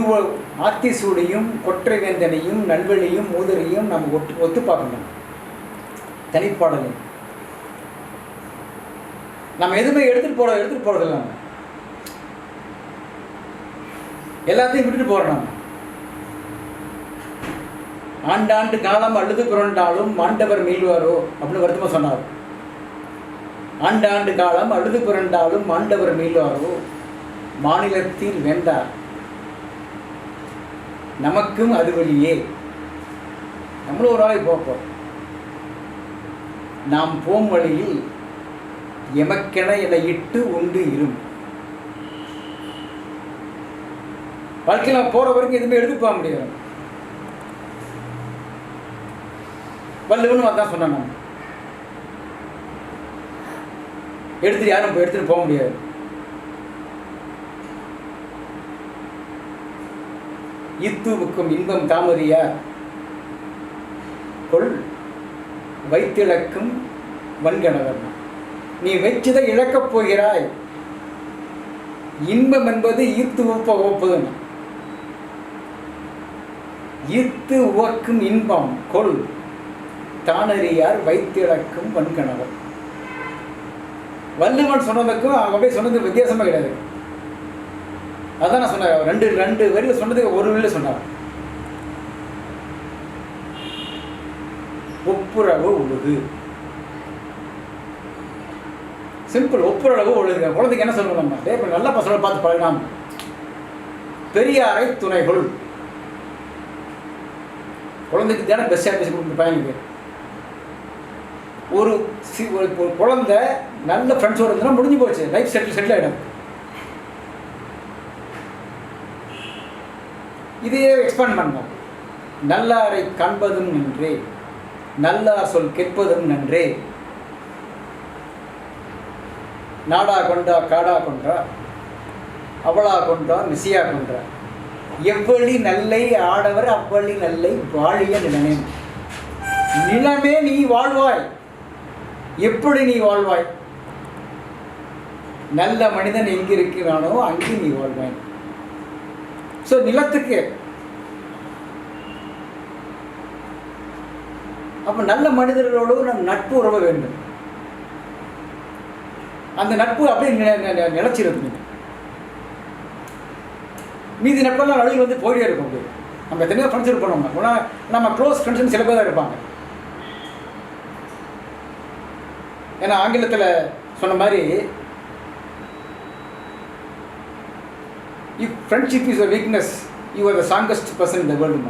ஆத்திசூடையும் கொற்றை வேந்தனையும் நல்வெளியும் மூதரையும் நம்ம ஒத்து பார்க்கணும். தனிப்பாடலையும் நம்ம எதுவுமே எடுத்துட்டு போறதில்லை. நம்ம எல்லாத்தையும் விட்டுட்டு போறோம். நம்ம ஆண்டாண்டு காலம் அழுது புரண்டாலும் ஆண்டவர் மீள்வாரோ அப்படின்னு வருத்தமாக சொன்னார். ஆண்டாண்டு காலம் அழுது புரண்டாலும் ஆண்டவர் மீள்வாரோ மாநிலத்தில் வேண்டார் நமக்கும் அது வழியே. நம்மளும் ஒரு நாளை போப்போம். நாம் போம் வழியில் எமக்கென என இட்டு உண்டு இரும். வாழ்க்கையில் நம்ம போகிற வரைக்கும் எதுவுமே எடுத்து போக முடியாது. வள்ளுவன் அதான் சொன்னான், நம்ம எடுத்துட்டு யாரும் எடுத்துட்டு போக முடியாது. இத்துவுக்கும் இன்பம் தாமதியார் கொள் வைத்திழக்கும் வன்கணவர். நீ வச்சுதை இழக்கப் போகிறாய். இன்பம் என்பது ஈர்த்து உவப்பது. ஈர்த்து உவக்கும் இன்பம் கொள் தானறியார் வைத்திழக்கும் வன்கணவர். வள்ளுவன் சொன்னதுக்கும் அப்படியே சொன்னது வித்தியாசமாக கிடையாது. அதான் நான் சொன்னேன். ரெண்டு வரியில் சொன்னது ஒரு வரியில் சொன்னார். ஒப்புரவு ஒழுகு. சிம்பிள். ஒப்புரவு ஒழுகு. குழந்தைக்கு என்ன சொல்லணும்? நம்ம நல்ல பசங்களை பார்த்து பழகலாம். பெரியாரை துணைகள். குழந்தைக்கு தானே பெஸ்ட் சர்வீஸ் கொடுக்குற பையனுக்கு. ஒரு குழந்தை நல்ல ஃப்ரெண்ட்ஸோடு இருந்தால் முடிஞ்சு போச்சு. லைஃப் செட்டில் ஆகிடும். இதையே எக்ஸ்பேண்ட் பண்ணோம். நல்லாரை காண்பதும் நன்றே, நல்லார் சொல் கேட்பதும் நன்றே. நாடா கொண்டா காடா கொன்றா, அவளா கொன்றா மிசியா கொன்றா, எவ்வளி நல்லை ஆடவர் அவ்வளி நல்லை வாழிய நிலமே. நிலமே நீ வாழ்வாய். எப்படி நீ வாழ்வாய்? நல்ல மனிதன் எங்கு இருக்கிறானோ அங்கு நீ வாழ்வாய். ஸோ நிலத்துக்கு அப்போ நல்ல மனிதர்களோடு நம் நட்பு உறவ வேண்டும். அந்த நட்பு அப்படியே நிலச்சிருக்கு. மீதி நட்பெல்லாம் நடுவில் வந்து போயிட்டே இருக்கும். அப்படி நம்ம எத்தனையோ ஃப்ரெண்ட்ஸ் இருப்போம். நம்ம க்ளோஸ் ஃப்ரெண்ட்ஸ்னு சில பேர் தான் இருப்பாங்க. ஏன்னா ஆங்கிலத்தில் சொன்ன மாதிரி, if friendship is a weakness, you are the strongest person in the world.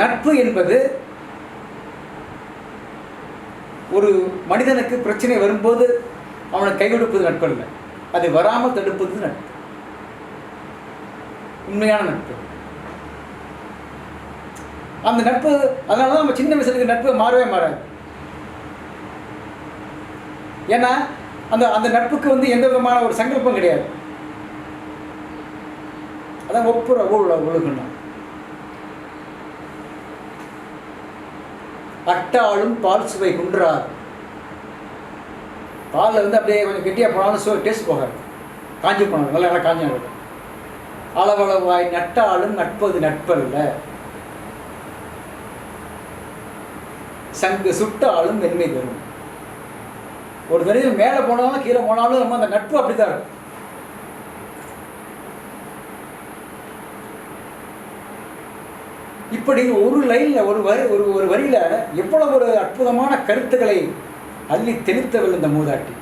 நட்பு என்பது ஒரு மனிதனுக்கு பிரச்சனை வரும்போது அவனை கைவிடுப்பது நட்பு இல்லை, அது வராமல் தடுப்பது நட்பு. உண்மையான நட்பு. அந்த நட்பு, அதனால தான் நம்ம சின்ன வயசுல நட்பு மாறவே மாறாது. ஏன்னா அந்த நட்புக்கு வந்து எந்த விதமான ஒரு சங்கல்பம் கிடையாது. அதான் ஒப்புரவு ஒழுகணும். அட்டாளும் பால் சுவை குன்றார். பாலில் வந்து அப்படியே கொஞ்சம் கெட்டியாக போனாலும் டேஸ்ட் போகாது, காஞ்சி போனாலும் நல்லா காஞ்சி ஆகும். அளவளவாய் நட்டாலும் நட்பது நட்பல்ல, சங்கு சுட்டாலும் மென்மை தரும். ஒரு தடவை மேலே போனாலும் கீழே போனாலும் நம்ம அந்த நட்பு அப்படித்தான் இருக்கும். இப்படி ஒரு லைனில் ஒரு வரியில் எவ்வளவு ஒரு அற்புதமான கருத்துக்களை அள்ளி தெளித்தவள் இந்த மூதாட்டி.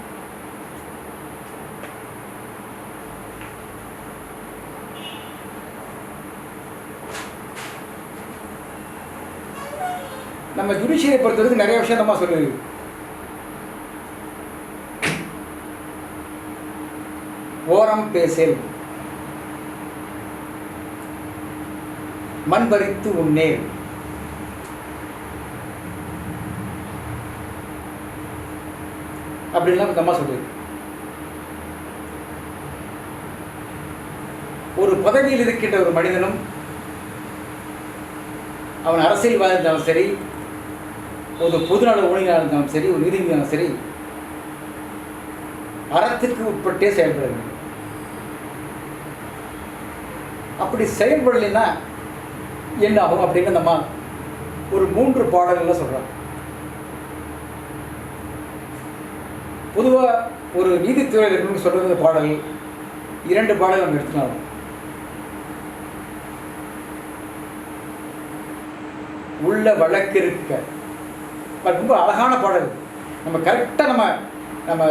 நம்ம ஜுடிஷியரை பொறுத்தவரைக்கும் நிறைய விஷயம் நம்ம சொல்லுது. ஓரம் பேசல், மண் பறித்து உண்ணேல், அப்படின்லாம் இந்த அம்மா சொல்லுது. ஒரு பதவியில் இருக்கின்ற ஒரு மனிதனும், அவன் அரசியல்வாதி இருந்தாலும் சரி, ஒரு பொதுநல ஊழியராக இருந்தாலும் சரி, ஒரு நீதிபதியாலும் சரி, அறத்துக்கு உட்பட்டே செயல்பட வேண்டும். அப்படி செயல்படலைன்னா என்ன ஆகும் அப்படின்னு நம்ம ஒரு 3 பாடல்கள்லாம் சொல்கிறாங்க. பொதுவாக ஒரு நீதித்துறையில் இருக்கணும்னு சொல்கிறது பாடல் 2 பாடல் நம்ம எடுத்துக்கலாம். உள்ள வழக்கிருக்க. ரொம்ப அழகான பாடல். நம்ம கரெக்டாக நம்ம நம்ம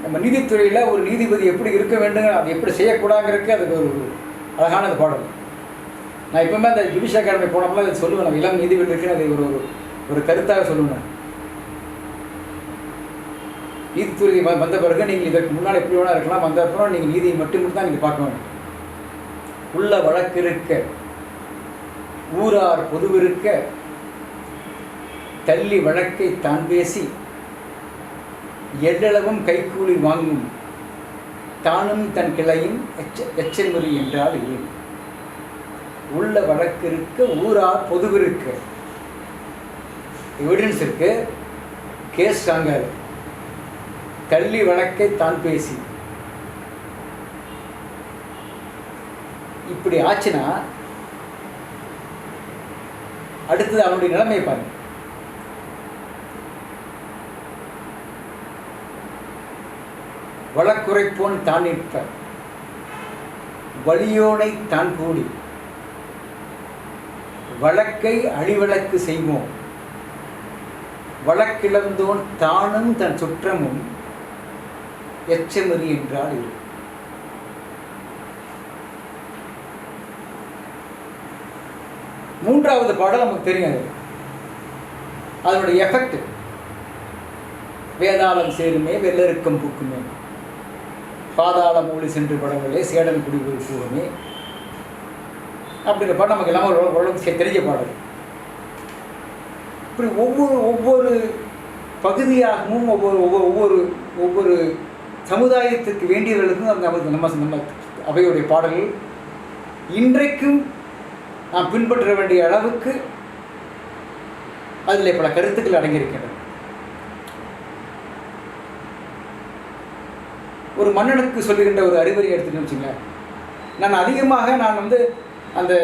நம்ம நீதித்துறையில் ஒரு நீதிபதி எப்படி இருக்க வேண்டும், அது எப்படி செய்யக்கூடாதுங்கிறதுக்கு அதுக்கு ஒரு அழகான பாடல். நான் எப்பவுமே அந்த ஜுடிஷியல் அகாடமி போனப்போ அதை சொல்லுவேன். நம்ம இளம் நீதிபதிகளுக்குன்னு அதை ஒரு ஒரு கருத்தாக சொல்லுவேன். நீதித்துறை வந்த பிறகு நீங்கள் இதற்கு முன்னால் எப்படி வேணா இருக்கலாம், வந்த அப்புறம் நீங்கள் நீதியை மட்டும் தான் நீங்கள் பார்க்க வேண்டும். உள்ள வழக்கிருக்க ஊரார் பொதுவிருக்க தள்ளி வழக்கை தான் பேசி எள்ளளவும் கைக்கூலி வாங்கும் தானும் தன் கிளையும் எச்சன்முறை என்றால் இல்லை. உள்ள வழக்கிருக்க ஊரார் பொதுவிருக்க எவிடன்ஸ் இருக்கு, கேஸ் ஸ்ட்ராங்கா இருக்கு. தள்ளி வழக்கை தான் பேசி இப்படி ஆச்சுன்னா அடுத்தது அவனுடைய நிலைமை பாருங்க. வழக்குரைப்போன் தான் நிற்ப வலியோனை தான் கூடி வழக்கை அழிவழக்கு செய்வோம் வழக்கிழந்தோன் தானும் தன் சுற்றமும் எச்சமெறி என்றால் இது. மூன்றாவது பாடல் நமக்கு தெரியாது, அதனுடைய எஃபெக்ட். வேதாளம் சேருமே வெள்ளருக்கம் பூக்குமே பாதாள மூலி சென்று படங்களே சேடன் குடிபோய் பூகமே அப்படிங்கிற பாடம் நமக்கு எல்லாம் ஓரளவுக்கு தெரிஞ்ச பாடல். இப்படி ஒவ்வொரு பகுதியாகவும் ஒவ்வொரு ஒவ்வொரு சமுதாயத்துக்கு வேண்டியவர்களுக்கும் நம்ம நம்ம அவையுடைய பாடல்கள் இன்றைக்கும் நாம் பின்பற்ற வேண்டிய அளவுக்கு அதில் பல கருத்துக்கள் அடங்கியிருக்கின்றன. ஒரு மன்னனுக்கு சொல்லுகின்ற ஒரு அறிவுரை எடுத்துன்னு வச்சுங்களேன். நான் அதிகமாக அந்த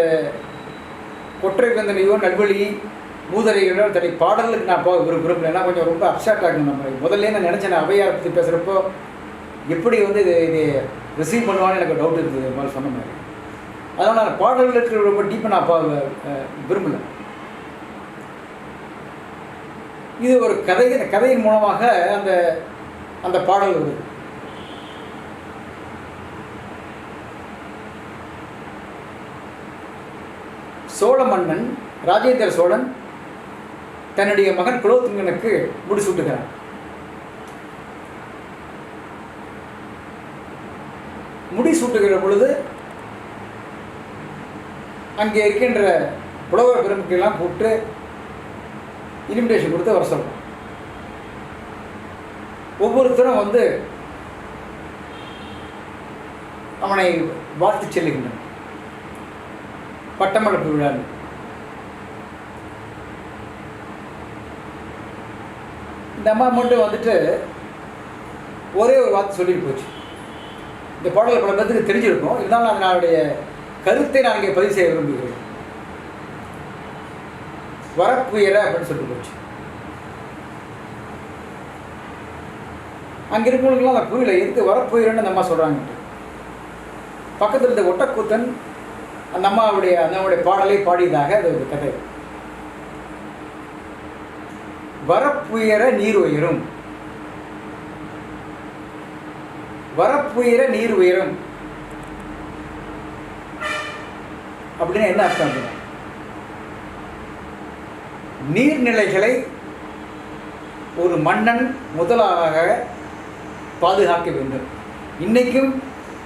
கொற்றை வேந்தனையோ நல்வழி மூதரைகளோ தனி பாடலுக்கு நான் போக விரும்பல. ஏன்னா கொஞ்சம் ரொம்ப அப்சாக்ட் ஆகணும். நம்ம முதல்ல நான் நினச்சேன், அவையாரை பற்றி பேசுகிறப்போ எப்படி இது ரிசீவ் பண்ணுவான்னு எனக்கு டவுட் இருந்தது மாதிரி சொன்ன மாதிரி. அதனால் நான் பாடல்களுக்கு ரொம்ப டீப்பாக நான் விரும்பலை. இது ஒரு கதையின் மூலமாக அந்த பாடல் வருது. சோழ மன்னன் ராஜேந்திர சோழன் தன்னுடைய மகன் குலோத்துங்கனுக்கு முடிசூட்டுகிறான். முடிசூட்டுகிற பொழுது அங்கே இருக்கின்ற புலவர் பெருமக்கெல்லாம் கூப்பிட்டு இன்விடேஷன் கொடுத்து வர சொல்கிறான். ஒவ்வொருத்தரும் அவனை வாழ்த்து செல்லுகின்றன. பட்டமளிப்பு விழா. இந்த அம்மா மட்டும் ஒரே ஒரு வார்த்தை சொல்லிட்டு போச்சு. இந்த பாடலை பல பேருக்கு தெரிஞ்சிருக்கும், இருந்தாலும் அதனுடைய கருத்தை நான் இங்கே பதிவு செய்ய விரும்புகிறேன். வரப்புயர அப்படின்னு சொல்லிட்டு போச்சு. அங்கே இருக்கிறவங்களுக்குலாம் அந்த புரியல, எதுக்கு வரப்புயரன்னு அந்த அம்மா சொல்கிறாங்க. பக்கத்தில் இருந்த ஒட்டக்கூத்தன் அந்த அம்மாவுடைய பாடலை பாடியதாக அது ஒரு கதை. வரப்புயர நீர் உயரும், வரப்புயர நீர் உயரும் அப்படின்னு என்ன அர்த்தம்? நீர்நிலைகளை ஒரு மன்னன் முதலாக பாதுகாக்க வேண்டும். இன்றைக்கும்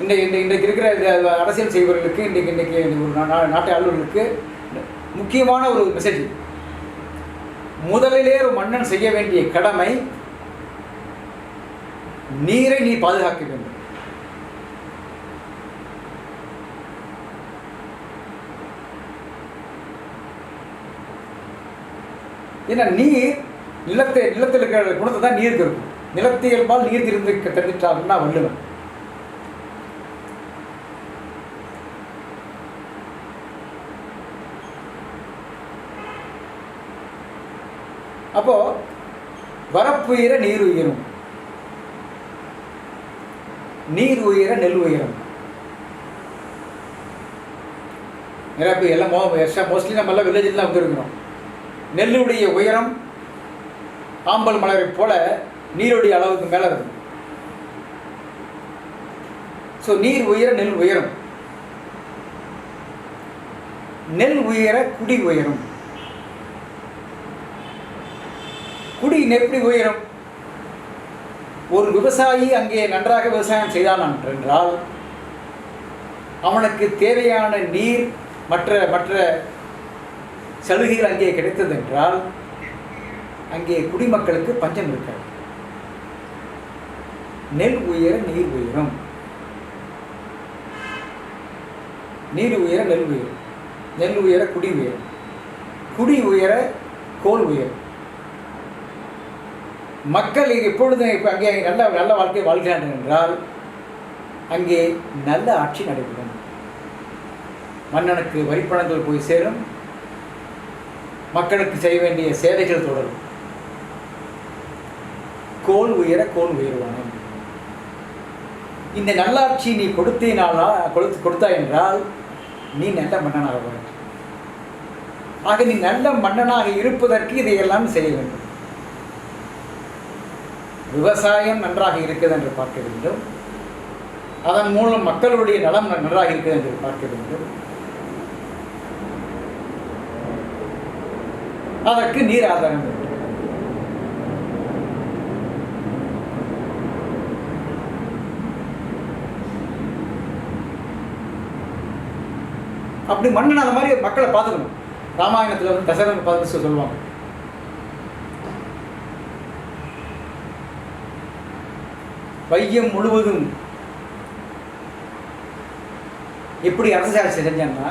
இன்றைக்கு இருக்கிற அரசியல் செய்பவர்களுக்கு இன்றைக்கு ஒரு நாட்டு ஆளுநர்களுக்கு முக்கியமான ஒரு மெசேஜ். முதலிலே ஒரு மன்னன் செய்ய வேண்டிய கடமை நீரை நீ பாதுகாக்க வேண்டும். ஏன்னா நீர் நிலத்தில் இருக்கிற குணத்தை தான் நீருக்கு இருக்கும். நிலத்தியல்பால் நீர் தெரிஞ்சிட்டாருன்னா வள்ளுவன். அப்போ வரப்புயர நீர் உயரும், நீர் உயர நெல் உயரும். நிறையா பேர் எல்லாம் மோஸ்ட்லி நம்ம எல்லாம் வில்லேஜில் தான் வந்துருக்கிறோம். நெல்லுடைய உயரம் ஆம்பல் மலரை போல நீருடைய அளவுக்கு மேலே இருக்கும். ஸோ நீர் உயர நெல் உயரும், நெல் உயர குடி உயரும். குடி எப்படி உயரும்? ஒரு விவசாயி அங்கே நன்றாக விவசாயம் செய்தான் என்றால் அவனுக்கு தேவையான நீர் மற்ற மற்ற சலுகைகள் அங்கே கிடைத்தது என்றால் அங்கே குடிமக்களுக்கு பஞ்சம் இருக்காது. நெல் உயர நீர் உயரும், நீர் உயர நெல் உயரும், நெல் உயர குடி உயரும், குடி உயர கோல் உயரும். மக்கள் எப்பொழுது அங்கே நல்ல நல்ல வாழ்க்கை வாழ்கிறார்கள் என்றால் அங்கே நல்ல ஆட்சி நடைபெறும். மன்னனுக்கு வரிப்பணங்கள் போய் சேரும், மக்களுக்கு செய்ய வேண்டிய சேவைகள் தொடரும். கோல் உயர கோல் உயர்வான இந்த நல்லாட்சி நீ கொடுத்தாய் என்றால் நீ நல்ல மன்னனாக வேண்டும். ஆக நீ நல்ல மன்னனாக இருப்பதற்கு இதையெல்லாம் செய்ய வேண்டும். விவசாயம் நன்றாக இருக்கிறது என்று பார்க்க வேண்டும், அதன் மூலம் மக்களுடைய நலம் நன்றாக இருக்கிறது என்று பார்க்க வேண்டும். அதற்கு நீர் ஆதாரம் வேண்டும். அப்படி மன்னன் அந்த மாதிரி மக்களை பார்த்துக்கணும். ராமாயணத்தில் வந்து தசரதன் பார்த்து சொல்லுவாங்க, வையம் முழுவதும் எப்படி அரசாட்சி செஞ்சான்னா,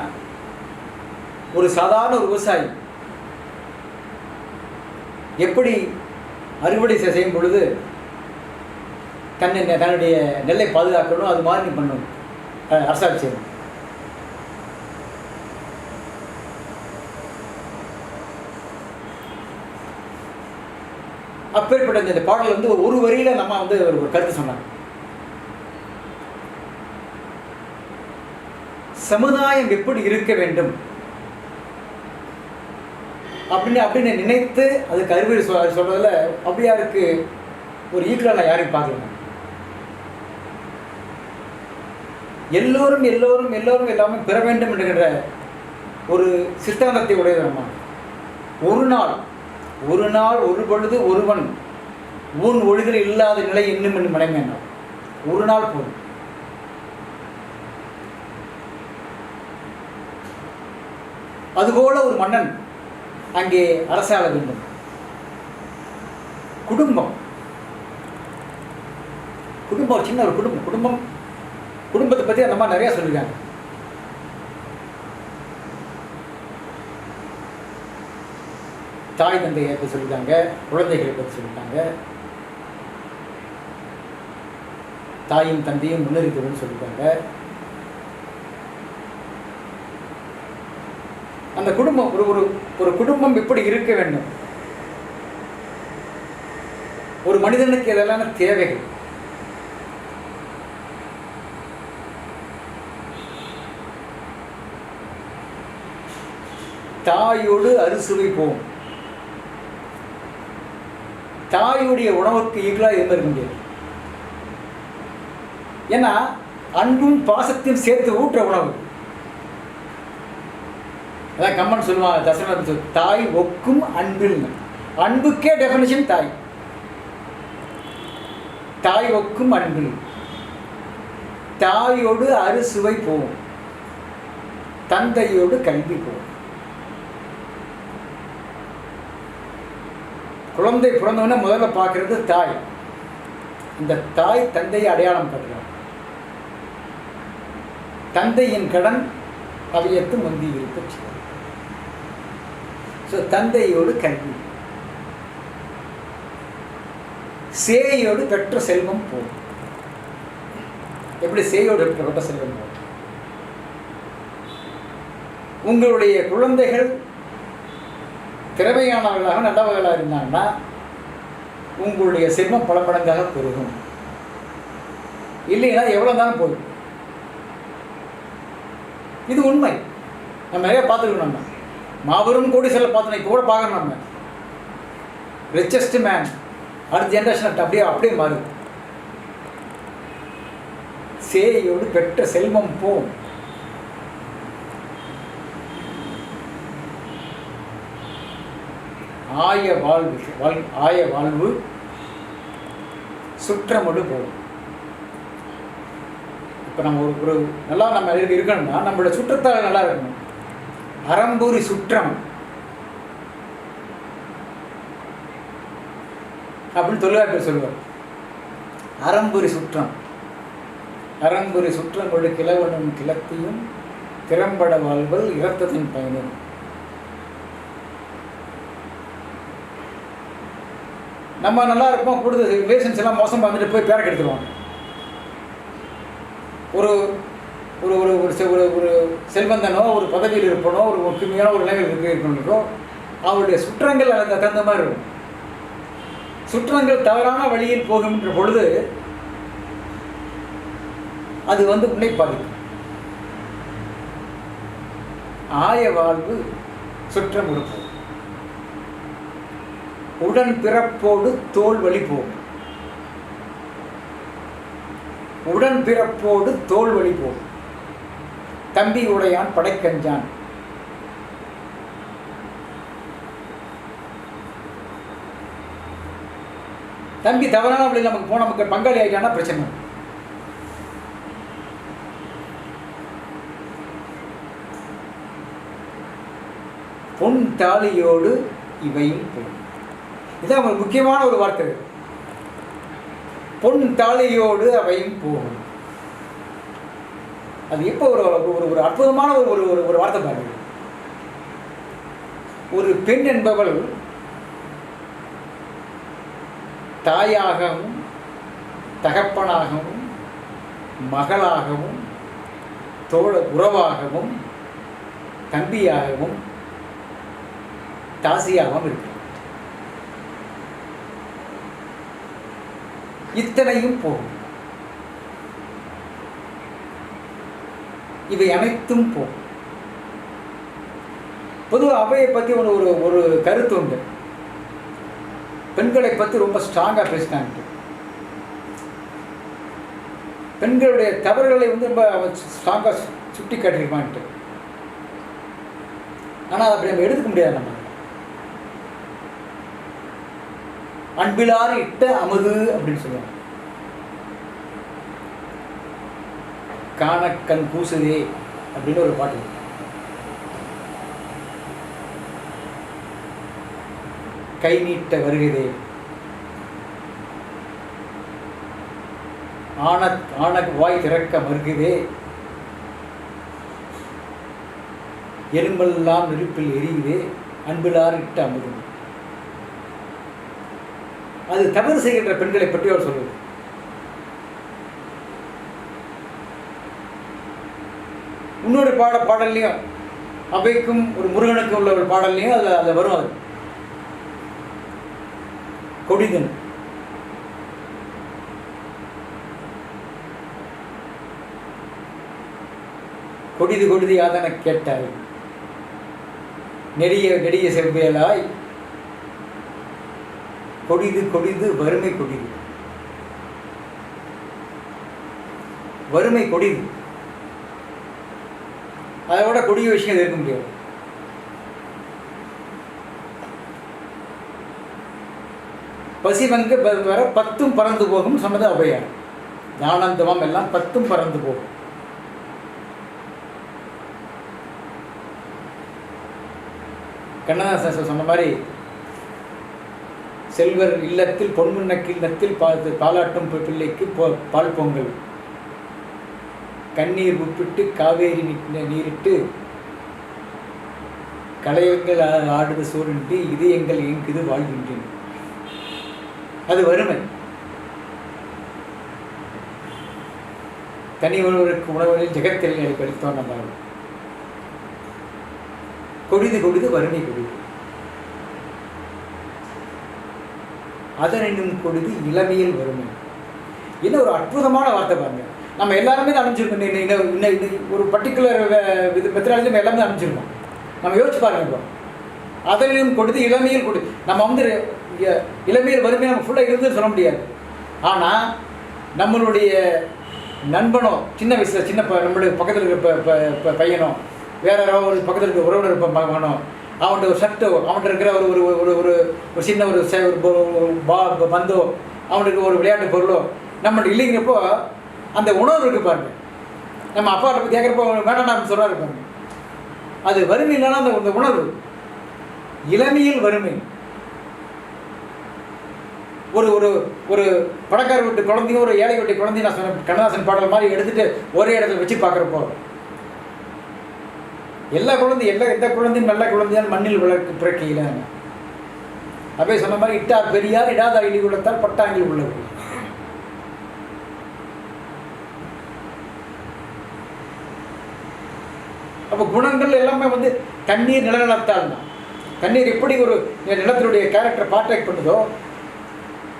ஒரு சாதாரண ஒரு விவசாயி எப்படி அறுவடை செய்யும் பொழுது தன்னுடைய நெல்லை பாதுகாக்கணும், அது மாதிரி நீ பண்ணணும் அரசாட்சி செய்யணும். அப்பேற்பட்ட இந்த பாடல் வந்து ஒரு வரியில நம்ம வந்து ஒரு கருத்து சொன்னாங்க. சமுதாயம் எப்படி இருக்க வேண்டும் அப்படின்னு நினைத்து அதுக்கு அறிவுரை சொல்றதுல அப்படியாருக்கு ஒரு ஈக்குவலா நான் யாரையும் பார்க்கல. எல்லோரும் எல்லோரும் எல்லோரும் எல்லாமே பெற வேண்டும் என்கின்ற ஒரு சித்தாந்தத்தை உடையது நம்ம. ஒரு நாள் ஒரு பொழுது ஒருவன் ஊன் ஒழுகல் இல்லாத நிலை இன்னும் என்று மனைமை என்ன, ஒரு நாள் போதும். அதுபோல ஒரு மன்னன் அங்கே அரசாள வேண்டும். குடும்பம் சின்ன ஒரு குடும்பத்தை பற்றி அந்த மாதிரி நிறையா சொல்லியிருக்காங்க. தாய் தந்தையை பற்றி சொல்லிட்டாங்க, குழந்தைகளை பற்றி சொல்லிட்டாங்க, தாயும் தந்தையும் முன்னறிக்கணும்னு சொல்லிட்டாங்க. அந்த குடும்பம் ஒரு குடும்பம் எப்படி இருக்க வேண்டும், ஒரு மனிதனுக்கு இதெல்லாம் தேவைகள். தாயோடு அறுசுவை போகும். தாயுடைய உணவுக்கு ஈக்குவலாக எதுவும் இருக்க முடியாது. ஏன்னா அன்பும் பாசத்தையும் சேர்த்து ஊற்ற உணவு. அதான் கம்மன் சொல்லுவாங்க, தசரதன் தாய் ஒக்கும் அன்பில். அன்புக்கே டெஃபினிஷன் தாய். தாய் ஒக்கும் அன்பில், தாயோடு அறுசுவை போகும், தந்தையோடு கல்வி போகும். குழந்தை பிறந்தவன முதல்ல பார்க்கறது தாய். இந்த தாய் தந்தையை அடையாளம் காட்டுறார். தந்தையின் கடன் அவையத்து முந்தி இருக்க. ஸோ தந்தையோடு கல்வி, சேயோடு பெற்ற செல்வம் போகும். எப்படி சேயோடு பெற்ற செல்வம் போகும்? உங்களுடைய குழந்தைகள் திறமையானவர்களாக நல்லவர்களாக இருந்தாங்கன்னா உங்களுடைய செல்வம் பல மடங்காக பெருகும். இல்லைன்னா எவ்வளோ தான் போதும். இது உண்மை. நம்ம நிறைய பார்த்துருக்கோம். நம்ம மாபெரும் கோடீஸ்வரர் பார்த்தோம், இப்போ கூட பார்க்கணும். நம்ம ரிச்சஸ்ட் மேன் அடுத்த ஜென்ரேஷன் அப்படியே மாறுது. சேயோடு பெற்ற செல்வம் போம். ஆய வாழ்வு சுற்றமோடு போகும். இப்போ நம்ம ஒரு நல்லா நம்ம இருக்கணும்னா நம்மளோட சுற்றத்தால் நல்லா இருக்கணும். அறம்பூரி சுற்றம் அப்படின்னு தொல்காப்பியர் சொல்லுவார். அறம்புரி சுற்றம், அறம்புரி சுற்றம் கொடு கிழவனும் கிளத்தியும் திறம்பட வாழ்வல் இரத்தத்தின் பயனும். நம்ம நல்லா இருப்போம், கூடுதல் ரிலேஷன்ஸ் எல்லாம் மோசமாக வந்துட்டு போய் பேரை கெடுத்துருவாங்க. ஒரு ஒரு ஒரு ஒரு செல்வந்தனோ ஒரு பதவியில் இருப்பனோ ஒரு முக்கியமான ஒரு நிலையில் இருக்கணுன்றோ அவருடைய சுற்றங்கள் அதுக்கு தகுந்த மாதிரி இருக்கும். சுற்றங்கள் தவறான வழியில் போகின்ற பொழுது அது உன்னை பாதிக்கும். ஆய வாழ்வு சுற்றம் கொடுப்போம். உடன் பிறப்போடு தோல் வழி போகும். உடன் பிறப்போடு தோல் வழி போகும். தம்பி உடையான் படைக்கஞ்சான். தம்பி தவறான வழியில் நமக்கு போன நமக்கு பங்காளி ஆகிட்டானா பிரச்சனை. பொன் தாலியோடு இவையும் போகும். இதுதான் ஒரு முக்கியமான ஒரு வார்த்தை. பொன் தாலியோடு அவையும் போகும். அது எப்போ ஒரு ஒரு அற்புதமான ஒரு ஒரு வார்த்தை பாருங்க. ஒரு பெண் என்பவள் தாயாகவும் தகப்பனாகவும் மகளாகவும் உறவாகவும் தம்பியாகவும் தாசியாகவும் இருக்கு. இத்தனையும் போகும். இவை அனைத்தும் போகும். பொதுவாக அவையை பற்றி ஒரு கருத்து உண்டு. பெண்களை பற்றி ரொம்ப ஸ்ட்ராங்காக பேசினாங்க. பெண்களுடைய தவறுகளை ரொம்ப ஸ்ட்ராங்காக சுட்டி காட்டியிருப்பான்ட்டு. ஆனால் அப்படி நம்ம எடுத்துக்க முடியாது. நம்ம அன்பிலாறு இட்ட அமுது அப்படின்னு சொல்லுவாங்க. காணக்கண் கூசுதே அப்படின்னு ஒரு பாட்டு. கை நீட்ட வருகிறதே, ஆன வாய் திறக்க மறுகுதே, எலும்பெல்லாம் நெருப்பில் எரியுதே, அன்பிலாறு இட்ட அமுது. அது தவறு செய்கின்ற பெண்களை பற்றி அவர் சொல்லுவது. இன்னொரு பாடல்லையும் அவைக்கும் ஒரு முருகனுக்கும் உள்ள ஒரு பாடல்லையும் அதில் வரும். அது கொடிதன். கொடிது கொடிது யாதன கேட்டாய், நெடிய செவ்வேலாய், கொடிது கொடிது வறுமை கொடிது. வறுமை கொடிது. அதை விட கொடிய விஷயம் இருக்க முடியாது. பசிவங்க வர 10 பறந்து போகும் சொன்னது அவையார். தானந்தமம் எல்லாம் 10 பறந்து போகும். கண்ணதாசன் சொன்ன மாதிரி செல்வர் இல்லத்தில் பொன்முன்ன கிண்ணத்தில் பாலாட்டும் பிள்ளைக்கு பால் பொங்கல், கண்ணீர் உப்பிட்டு காவேரி நீரிட்டு கலையங்கள் ஆடுது சூழ்நிட்டு இதயங்கள் எங்குது வாழ்கின்றேன். அது வறுமை. தனி ஒருவருக்கு உணவுகளில் ஜெகத்தில் கழித்தோம். நம்ம கொடிது கொடிது வறுமை கொடிது. அதனும் கொடிது இளமையில் வறுமை. என்ன ஒரு அற்புதமான வார்த்தை பாருங்க. நம்ம எல்லாருமே தான் அனுப்பிச்சிருக்கோம். ஒரு பர்டிகுலர் மெத்தடாலஜி நம்ம எல்லாமே அனுப்பிச்சிருக்கோம். நம்ம யோசிச்சு பாருங்க. இப்போ அதனையும் கொடுத்து இளமையில் கொடு. நம்ம வந்து இளமையில் வறுமை நம்ம ஃபுல்லாக இருந்துன்னு சொல்ல முடியாது. ஆனால் நம்மளுடைய நண்பனோ, சின்ன வயசில் நம்மளுடைய பக்கத்தில் இருக்கிற பையனோ, வேற ஒரு பக்கத்தில் இருக்கிற உறவினர் மகனோ, அவன்கிட்ட ஒரு ஷர்ட்டோ, அவன்கிட்ட இருக்கிற ஒரு ஒரு ஒரு ஒரு சின்ன ஒரு பந்தோ, அவனுக்கு ஒரு விளையாட்டு பொருளோ நம்மள்ட்ட இல்லைங்கிறப்போ அந்த உணர்வு இருக்கு பாருங்க. நம்ம அப்பாட்ட போய் கேட்குறப்போ வேண்டாம் சொல்கிறாரு பாருங்க. அது வறுமை இல்லைன்னா அந்த உணர்வு. இளமையில் வறுமை. ஒரு ஒரு ஒரு பணக்கார வீட்டு குழந்தையும் ஒரு ஏழை வீட்டு குழந்தையும் நான் சொன்ன கண்ணதாசன் பாடல் மாதிரி எடுத்துட்டு ஒரே இடத்துல வச்சு பார்க்குறப்போ எந்த குழந்தையும் நல்ல குழந்தையால் மண்ணில் பிறக்கையில் அப்படியே சொன்ன மாதிரி இட்டார் பெரியார் இடாதார் இடி உள்ளத்தால் பட்டாங்கில் உள்ளது. அப்போ குணங்கள் எல்லாமே வந்து தண்ணீர் நிலநலத்தால் தான். தண்ணீர் எப்படி ஒரு நிலத்தினுடைய கேரக்டரை பார்ட்டாக்ட் பண்ணுதோ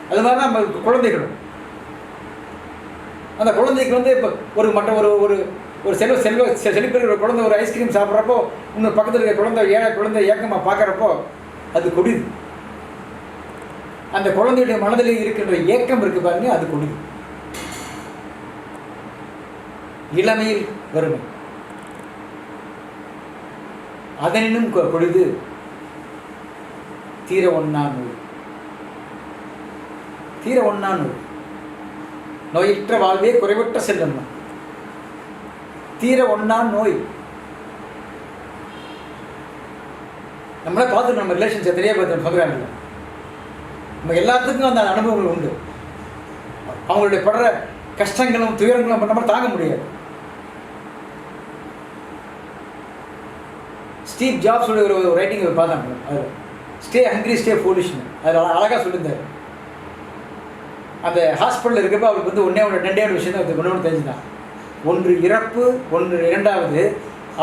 அது மாதிரி தான் நம்ம குழந்தைகளும். அந்த குழந்தைக்கு வந்து இப்போ ஒரு செழிப்பில் ஒரு குழந்தை ஒரு ஐஸ்கிரீம் சாப்பிட்றப்போ இன்னொரு பக்கத்தில் இருக்கிற ஏழை குழந்தை ஏக்கமாக பார்க்குறப்போ அது கொடிது. அந்த குழந்தையுடைய மனதில் இருக்கின்ற ஏக்கம் இருக்கு பாருங்க, அது கொடிது. இளமையில் வறுமை அதனினும் கொடிது தீர ஒன்னா நோய். தீர ஒன்னா நோய். நோயற்ற வாழ்வே குறைவற்ற செல்வம். தீர ஒன்னா நோய். நம்மளே பார்த்து நம்ம ரிலேஷன்ஸ் எத்தனையோ பார்த்து சொல்கிறாங்க. நம்ம எல்லாத்துக்கும் அந்த அனுபவங்கள் உண்டு. அவங்களுடைய படுற கஷ்டங்களும் துயரங்களும் நம்ம தாங்க முடியாது. ஸ்டீவ் ஜாப்ஸ் ஒரு ரைட்டிங் பார்த்தாங்க. அது ஸ்டே ஹங்கிரி ஸ்டே ஃபூலிஷ்னு அதில் அழகாக சொல்லியிருந்தார். அந்த ஹாஸ்பிட்டலில் இருக்கப்போ அவருக்கு வந்து ரெண்டே விஷயம் தான் ஒன்று தெரிஞ்சுதான். ஒன்று இறப்பு, ஒன்று இரண்டாவது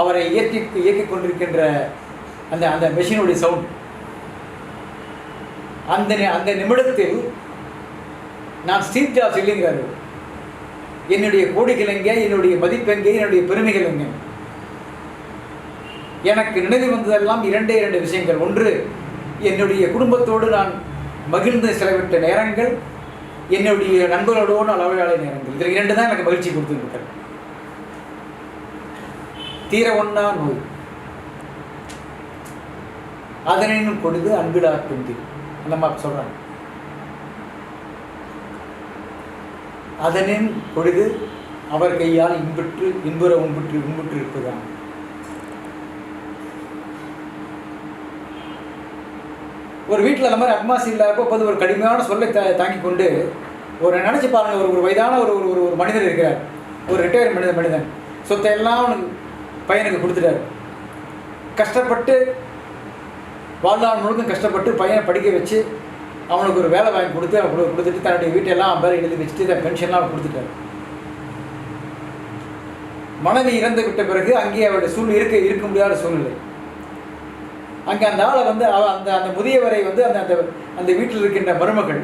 அவரை இயக்கி கொண்டிருக்கின்ற அந்த மெஷினுடைய சவுண்ட். அந்த நிமிடத்தில் நான் ஸ்டீவ் ஜாப்ஸ் இல்லைங்கிறாரு. என்னுடைய கோடிகள் எங்கே, என்னுடைய மதிப்பெங்கே, என்னுடைய பெருமைகள் எங்கே? எனக்கு நினைவு வந்ததெல்லாம் இரண்டே விஷயங்கள். ஒன்று, என்னுடைய குடும்பத்தோடு நான் மகிழ்ந்து செலவிட்ட நேரங்கள், என்னுடைய நண்பர்களோடு அளவையாள நேரங்கள். இதில் இரண்டு தான் எனக்கு மகிழ்ச்சி கொடுத்துருக்கேன். தீர ஒன்னா நோய் அதனும் கொடுது அன்பிடா பெண்டி அந்த மாதிரி சொல்றாங்க. அதனின் பொழுது அவர் கையால் இன்புற உண்புற்று இருப்பதுதான். ஒரு வீட்டில் அந்த மாதிரி அட்மாஸ் இல்லாதப்போ பொது ஒரு கடுமையான சொல்லை தாங்கி கொண்டு ஒரு நினச்சி பாருங்கள். ஒரு வயதான ஒரு மனிதர் இருக்கிறார். ஒரு ரிட்டையர் மனிதன் சொத்தை எல்லாம் அவனுக்கு பையனுக்கு கொடுத்துட்டார். கஷ்டப்பட்டு வாழ்நாள் முழுக்க கஷ்டப்பட்டு பையனை படிக்க வச்சு அவனுக்கு ஒரு வேலை வாங்கி கொடுத்துட்டு தன்னுடைய வீட்டெல்லாம் பேர் எழுதி வச்சுட்டு தன் பென்ஷன்லாம் கொடுத்துட்டார். மனைவி இறந்து விட்ட பிறகு அங்கே அவருடைய இருக்க முடியாத சூழ்நிலை. அங்கே அந்த ஆளை வந்து அந்த முதியவரை வந்து அந்த வீட்டில் இருக்கின்ற மருமகள்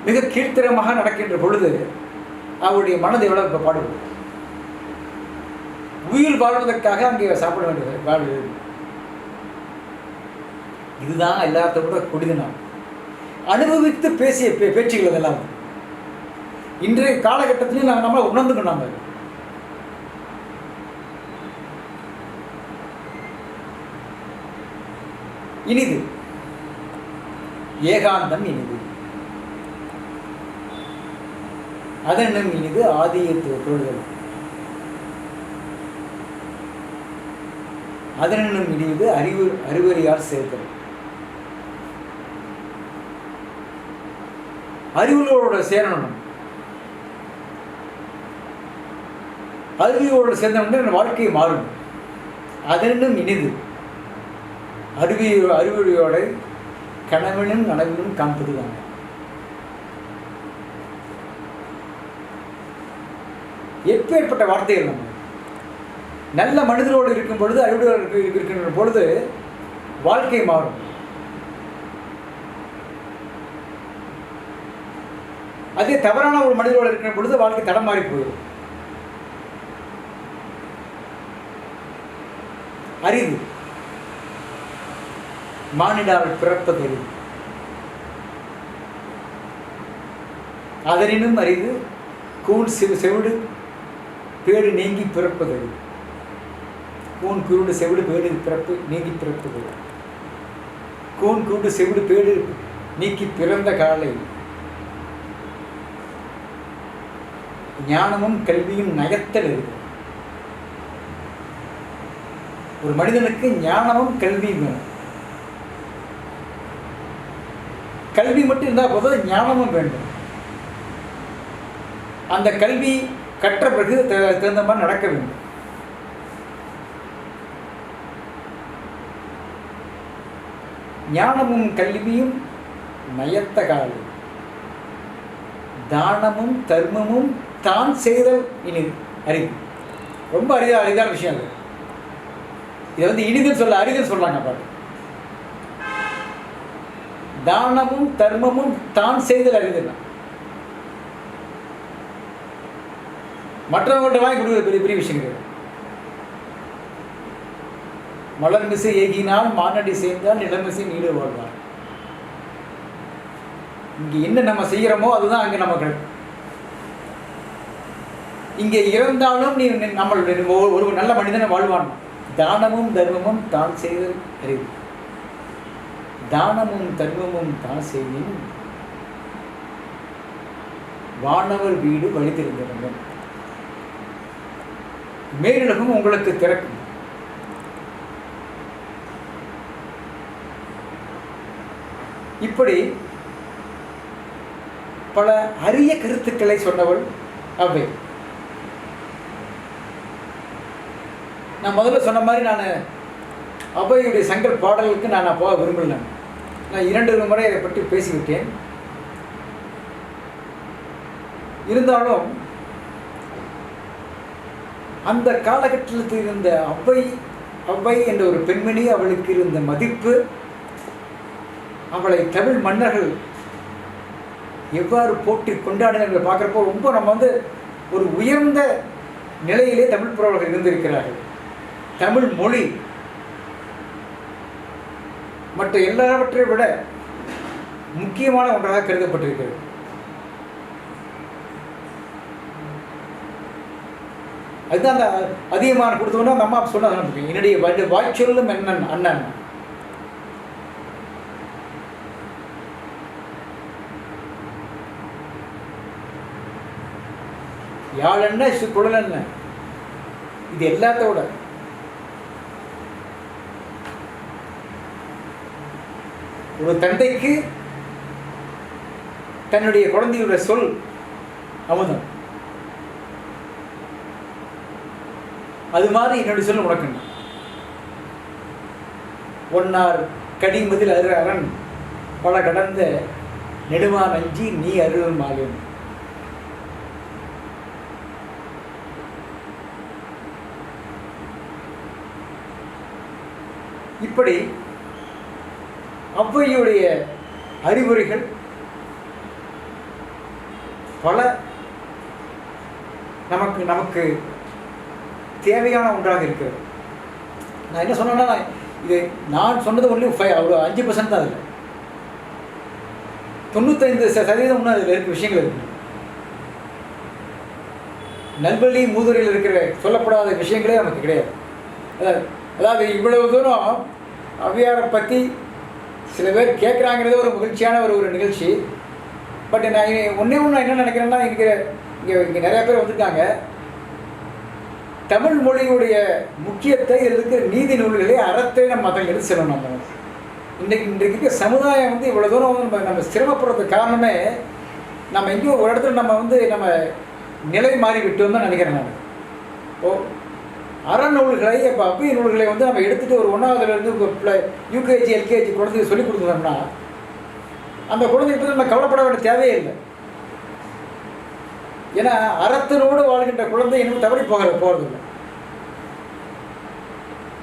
மிக கீழ்த்தரமாக நடக்கின்ற பொழுது அவருடைய மனதை எவ்வளவு பாடுவது. உயிர் வாழ்வதற்காக அங்கே சாப்பிட வேண்டியது. இதுதான் எல்லாத்த விட கொடிதனம். அனுபவித்து பேசிய பேச்சுகள் அதெல்லாம் இன்றைய காலகட்டத்திலையும் நாங்கள் நம்மளை உணர்ந்துக்கணும். நம்ம இனிது ஏகாந்தம் இனிது அதனும் இனிது ஆதியத்துவ தொழில்கள் அதனும் இனிது அறிவறியால் சேர்த்தல். அறிவுகளோட சேரணும். அறிவியோடு சேர்ந்தவங்க வாழ்க்கை மாறும். அதனும் இனிது அறிவுரையோட கனவினும் நனவினும் காண்பதுதாங்க. எப்பேற்பட்ட வார்த்தைகள்! நம்ம நல்ல மனிதரோடு இருக்கும் பொழுது, அறிவுரையோடு இருக்கின்ற பொழுது வாழ்க்கை மாறும். அதே தவறான ஒரு மனிதரோடு இருக்கிற பொழுது வாழ்க்கை தடம் மாறி போயிடும். அரிது மானிடால் பிறப்பது அரிது, அதனினும் அரிது கூன் செவிடு பேடு நீங்கி பிறப்பது அரிது. கூன் குருடு செவிடு பேடு பிறப்பு நீங்கி பிறப்பது, கூன் குருடு செவிடு பேடு நீக்கி பிறந்த காலை ஞானமும் கல்வியும் நயத்தல் இருக்கு. ஒரு மனிதனுக்கு ஞானமும் கல்வியும் வேணும். கல்வி மட்டும் இருந்தால் போதும், ஞானமும் வேண்டும். அந்த கல்வி கற்ற பிறகு தகுந்த மாதிரி நடக்க வேண்டும். ஞானமும் கல்வியும் நயத்த காலை தானமும் தர்மமும் தான் செய்தல் இனி அறிவு. ரொம்ப அரிதான விஷயம் அது. இதை வந்து இனிதல் சொல்ல அறிதல் சொல்றாங்க பாரு. தானமும் தர்மமும் தான் செய்தல் அறிதல். மற்றவங்கள்ட்ட வாங்கி கொடுக்குறது பெரிய பெரிய விஷயம் கிடையாது. மலர் மிசை ஏகினால் மானடி சேர்ந்தால் நிலமிசை நீடு வாழ்வார். இங்க என்ன நம்ம செய்யறோமோ அதுதான் அங்க நம்ம கிடைக்கும். இங்க இறந்தாலும் நீ நம்மளுடைய ஒரு நல்ல மனிதனை வாழ்வான். தானமும் தர்மமும் தான் செய்தல் அறிவு. தானமும் தர்மமும் தான் செய்யும் வானவர் வீடு வழி தெரிந்தவங்க. மேலுலகம் உங்களுக்கு திறக்கும். இப்படி பல அரிய கருத்துக்களை சொன்னவள் அவ்வை. நான் முதல்ல சொன்ன மாதிரி நான் அவ்வையுடைய சங்கல் பாடலுக்கு நான் போக விரும்பல. நான் 2 முறை இதை பற்றி பேசிவிட்டேன். இருந்தாலும் அந்த காலகட்டத்தில் இருந்த அவ்வை என்ற ஒரு பெண்மணி, அவளுக்கு இருந்த மதிப்பு, அவளை தமிழ் மன்னர்கள் எவ்வாறு போட்டி கொண்டாடினார்கள் பார்க்குறப்போ ரொம்ப நம்ம வந்து ஒரு உயர்ந்த நிலையிலே தமிழ் புலவர்கள் இருந்திருக்கிறார்கள். தமிழ் மொழி மற்ற எல்லாவற்றை விட முக்கியமான ஒன்றாக கருதப்பட்டிருக்கிறது. அதுதான் அந்த அதிகமான கொடுத்தோன்னா அந்த அம்மா சொன்ன என்னுடைய வாய்ச்சொல்லும் என்னன் அண்ணன். யாழ் என்ன குடல் என்ன, இது எல்லாத்தோட ஒரு தந்தைக்கு தன்னுடைய குழந்தையோட சொல் அமுதம். அது மாதிரி என்னுடைய சொல் உனக்கு ஒன்னார் கடிமதில் அரண் பல கடந்த நெடுமான் அஞ்சி நீ அருள் மாலும். இப்படி அவ்வையுடைய அறிவுரைகள் பல நமக்கு தேவையான ஒன்றாக இருக்கிறது. நான் என்ன சொன்னேன்னா, இது நான் சொன்னது ஒன்லி ஒரு 5% தான். அதில் 95% ஒன்று அதில் இருக்க விஷயங்கள் இருக்கு. நல்வழி மூதுரையில் இருக்கிற சொல்லப்படாத விஷயங்களே நமக்கு கிடையாது. அதாவது இவ்வளவு தூரம் ஔவையாரை பற்றி சில பேர் கேட்குறாங்கிறதே ஒரு மகிழ்ச்சியான ஒரு நிகழ்ச்சி. பட் நான் ஒன்றே என்ன நினைக்கிறேன்னா, இங்கே நிறைய பேர் வந்திருக்காங்க. தமிழ் மொழியுடைய முக்கியத்தை இருக்கிற நீதி நூல்களே அறத்தை நம்ம அதை எடுத்து செல்லணும். நம்ம இன்றைக்கு சமுதாயம் வந்து இவ்வளோ தூரம் நம்ம சிரமப்படுறதுக்கு காரணமே நம்ம எங்கேயோ ஒரு இடத்துல நம்ம நிலை மாறி விட்டோம் தான் நினைக்கிறேன் நான். அறநூல்களை இப்போ அவ்வை நூல்களை வந்து நம்ம எடுத்துகிட்டு ஒரு 1ஆவதுலேருந்து யூகேஜி எல்கேஜி குழந்தைக்கு சொல்லிக் கொடுத்தோம்னா அந்த குழந்தைகிட்ட நம்ம கவலைப்பட வேண்டிய தேவையே இல்லை. ஏன்னா அறத்தினோடு வாழ்கின்ற குழந்தை இன்னும் தவறி போகிறதில்லை.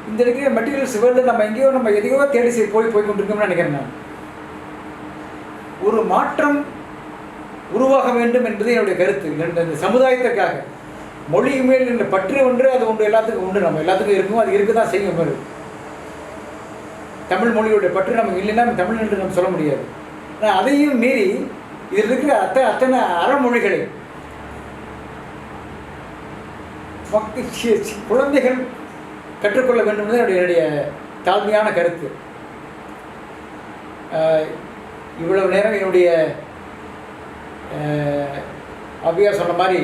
இந்த இருக்கிற மெட்டீரியல்ஸ் வேர்ல்டு நம்ம எங்கேயோ எதையோ தேடி போய் கொண்டிருக்கோம்னு நினைக்கிறேன் நான். ஒரு மாற்றம் உருவாக வேண்டும் என்பது என்னுடைய கருத்து. இந்த சமுதாயத்திற்காக மொழி மேல் இந்த பற்று ஒன்று, அது ஒன்று எல்லாத்துக்கும் உண்டு. நம்ம எல்லாத்துக்கும் இருக்கும், அது இருக்க தான் செய்யும். மாதிரி தமிழ் மொழியுடைய பற்று நமக்கு இல்லைன்னா தமிழ் என்று நம்ம சொல்ல முடியாது. ஆனால் அதையும் மீறி இதில் இருக்கிற அத்தனை அறமொழிகளை குழந்தைகள் கற்றுக்கொள்ள வேண்டும் என்பது என்னுடைய தாழ்மையான கருத்து. இவ்வளவு நேரம் என்னுடைய அவ்வையார் சொன்ன மாதிரி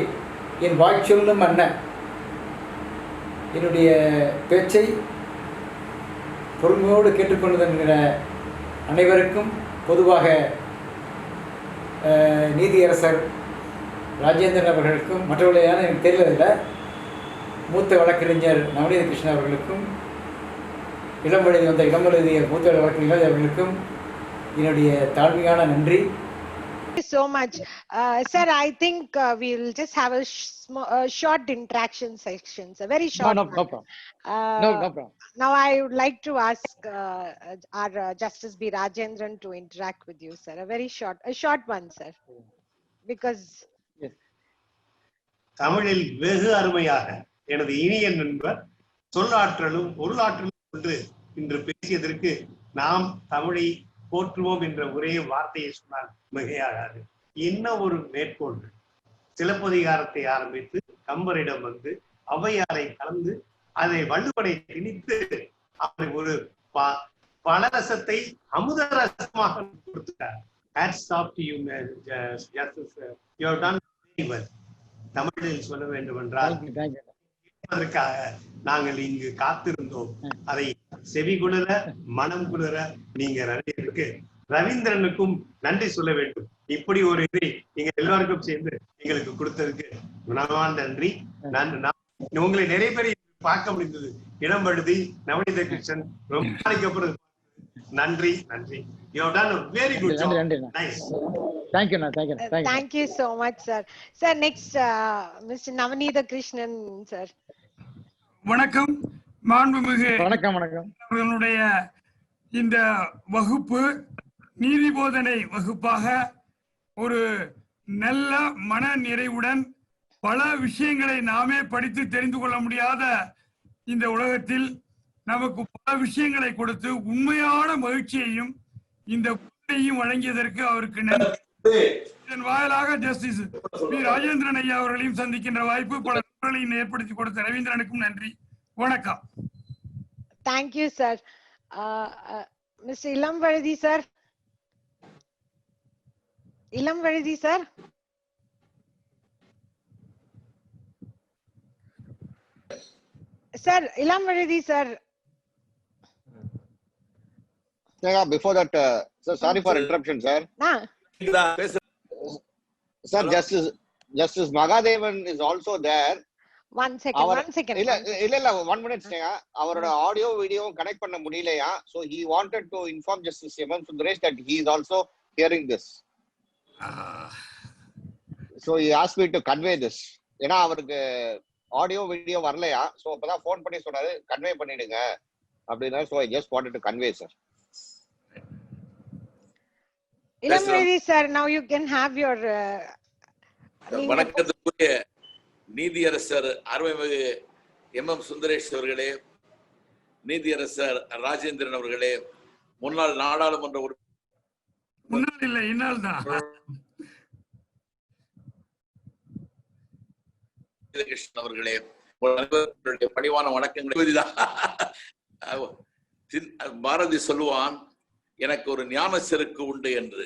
என் வாய் சொல்லும் அண்ணன் என்னுடைய பேச்சை பொறுமையோடு கேட்டுக்கொள்ளுகிற அனைவருக்கும், பொதுவாக நீதியரசர் ராஜேந்திரன் அவர்களுக்கும், மற்றவர்களையான எனக்கு தெரியலதில்லை, மூத்த வழக்கறிஞர் நவநீத கிருஷ்ணன் அவர்களுக்கும், இளம் எழுதிய மூத்த வழக்கறிஞர் அவர்களுக்கும் என்னுடைய தாழ்மையான நன்றி. Thank you so much. Sir, I think we'll just have a short interaction section, a very short. No problem. No problem. Now I would like to ask our Justice B. Rajendran to interact with you, sir. A short one, sir. Because தமிழில் வெகு அருமையாக எனது இனிய நண்பர் சொல்லாற்றலும் பொருளாற்றலும் கொண்டு இன்று பேசியதற்கு நாம் தமிழை போற்றுவோம் என்ற ஒரே வார்த்தையை சொன்னால் மிகையாகாது. என்ன ஒரு மேற்கோள்! சிலப்பதிகாரத்தை ஆரம்பித்து கம்பரிடம் வந்து ஔவையாரை கலந்து அதை வள்ளுவனை திணித்து அதை ஒரு பலரசத்தை அமுதரசமாக கொடுத்தார். Hats off to you, Justice. You have done very well. தமிழில் சொல்ல வேண்டும் என்றால் அதற்காக நாங்கள் இங்கு காத்திருந்தோம். அதை செவி குளிர மனம் குளிர நீங்க ரவீந்திரனுக்கும் நன்றி சொல்ல வேண்டும். இப்படி ஒரு இதை நீங்க எல்லாருக்கும் சேர்ந்து எங்களுக்கு கொடுத்ததுக்கு மனமான நன்றி. உங்களை நிறைய பேர் பார்க்க முடிந்தது. இளம்பழுதி, நவநீத கிருஷ்ணன், ரொம்ப நாளைக்கு அப்புறம் நன்றி. You have done a very good job. Nice. Thank you. Thank you so much, sir. Sir, next, Mr. Navneetha Krishnan, sir. வணக்கம். மாண்புமிகு வணக்கம். அவர்களுடைய இந்த வகுப்பு நீதி போதனை வகுப்பாக ஒரு நல்ல மன நிறைவுடன் பல விஷயங்களை நாமே படித்து தெரிந்து கொள்ள முடியாத இந்த உலகத்தில் நமக்கு பல விஷயங்களை கொடுத்து உண்மையான மகிழ்ச்சியையும் இந்த உண்மையையும் வழங்கியதற்கு அவருக்கு நன்றி. இதன் வாயிலாக ஜஸ்டிஸ் பி. ராஜேந்திரன் ஐயா அவர்களையும் சந்திக்கின்ற வாய்ப்பு பல நண்பர்களையும் ஏற்படுத்தி கொடுத்த ரவீந்திரனுக்கும் நன்றி. வணக்கம். Thank you, sir. Mr. Ilamvazhi, sir. Ilamvazhi, sir. Sir, Ilamvazhi, sir. Yeah, before that, sir, sorry for interruption, sir. Sir, Justice Magadevan is also there. One second. இல்ல 1 minute அவரோட ஆடியோ வீடியோ கனெக்ட் பண்ண முடியலையா. So he wanted to inform Justice M. Sundaresh that he is also hearing this. So he asked me to convey this. ஏன்னா அவருக்கு ஆடியோ வீடியோ வரலையா. So அப்பதான் ஃபோன் பண்ணி சொன்னாரு கன்வே பண்ணிடுங்க அப்படின்னா. So I just wanted to convey, sir. Ilamvazhi, sir, now you can have your வணக்கத்துக்குரிய நீதியரசர் அருமைமிகு M. சுந்தரேஷ் அவர்களே, நீதியரசர் ராஜேந்திரன் அவர்களே, முன்னாள் நாடாளுமன்ற கிருஷ்ணன் அவர்களே, பணிவான வணக்கங்கள். பாரதி சொல்லுவான், எனக்கு ஒரு ஞான செருக்கு உண்டு என்று.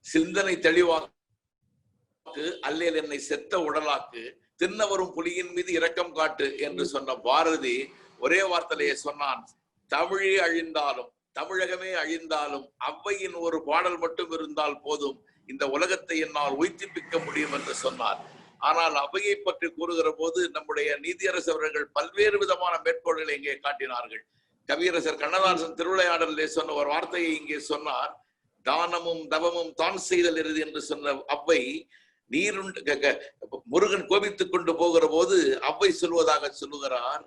சிந்தனை தெளிவாக்கு அல்லேல் என்னை செத்த உடலாக்கு, தின்னவரும் புலியின் மீது இரக்கம் காட்டு என்று சொன்ன பாரதி ஒரே வார்த்தையிலேயே சொன்னான், தமிழே அழிந்தாலும் தமிழகமே அழிந்தாலும் ஔவையின் ஒரு பாடல் மட்டும் இருந்தால் போதும், இந்த உலகத்தை என்னால் உயிர்ப்பிக்க முடியும் என்று சொன்னார். ஆனால் ஔவையை பற்றி கூறுகிற போது நம்முடைய நீதியரசர்கள் பல்வேறு விதமான மேற்கோள்களை இங்கே காட்டினார்கள். கவியரசர் கண்ணதாசன் திருவிளையாடலிலே சொன்ன ஒரு வார்த்தையை இங்கே சொன்னார், தானமும் தவமும் தான் செய்தல் இறுதி என்று சொன்ன ஔவை, முருகன் கோபித்துக் கொண்டு போகிற போது ஔவை சொல்வதாக சொல்லுகிறார்,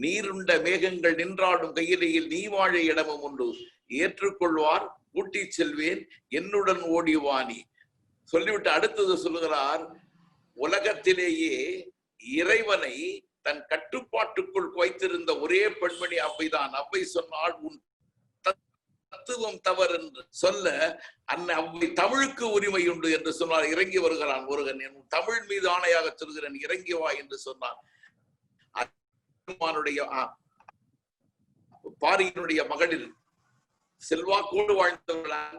நீருண்ட மேகங்கள் நின்றாடும் கையிலையில் நீ வாழ இடமும் உண்டு, ஏற்றுக்கொள்வார் கூட்டி செல்வேன் என்னுடன் ஓடிவானி. சொல்லிவிட்டு அடுத்தது சொல்லுகிறார், உலகத்திலேயே இறைவனை தன் கட்டுப்பாட்டுக்குள் வைத்திருந்த ஒரே பெண்மணி அவ்வைதான். அவ்வை சொன்னால் உன் தத்துவம் தவறு என்று சொல்ல அன்னை அவ்வை தமிழுக்கு உரிமை உண்டு என்று சொன்னார். இறங்கி வருகிறான் முருகன், என் தமிழ் மீது ஆணையாக சொல்கிறேன் இறங்கி வா என்று சொன்னான். பாரியினுடைய மகளிர் செல்வாக்கோடு வாழ்ந்தவர்கள்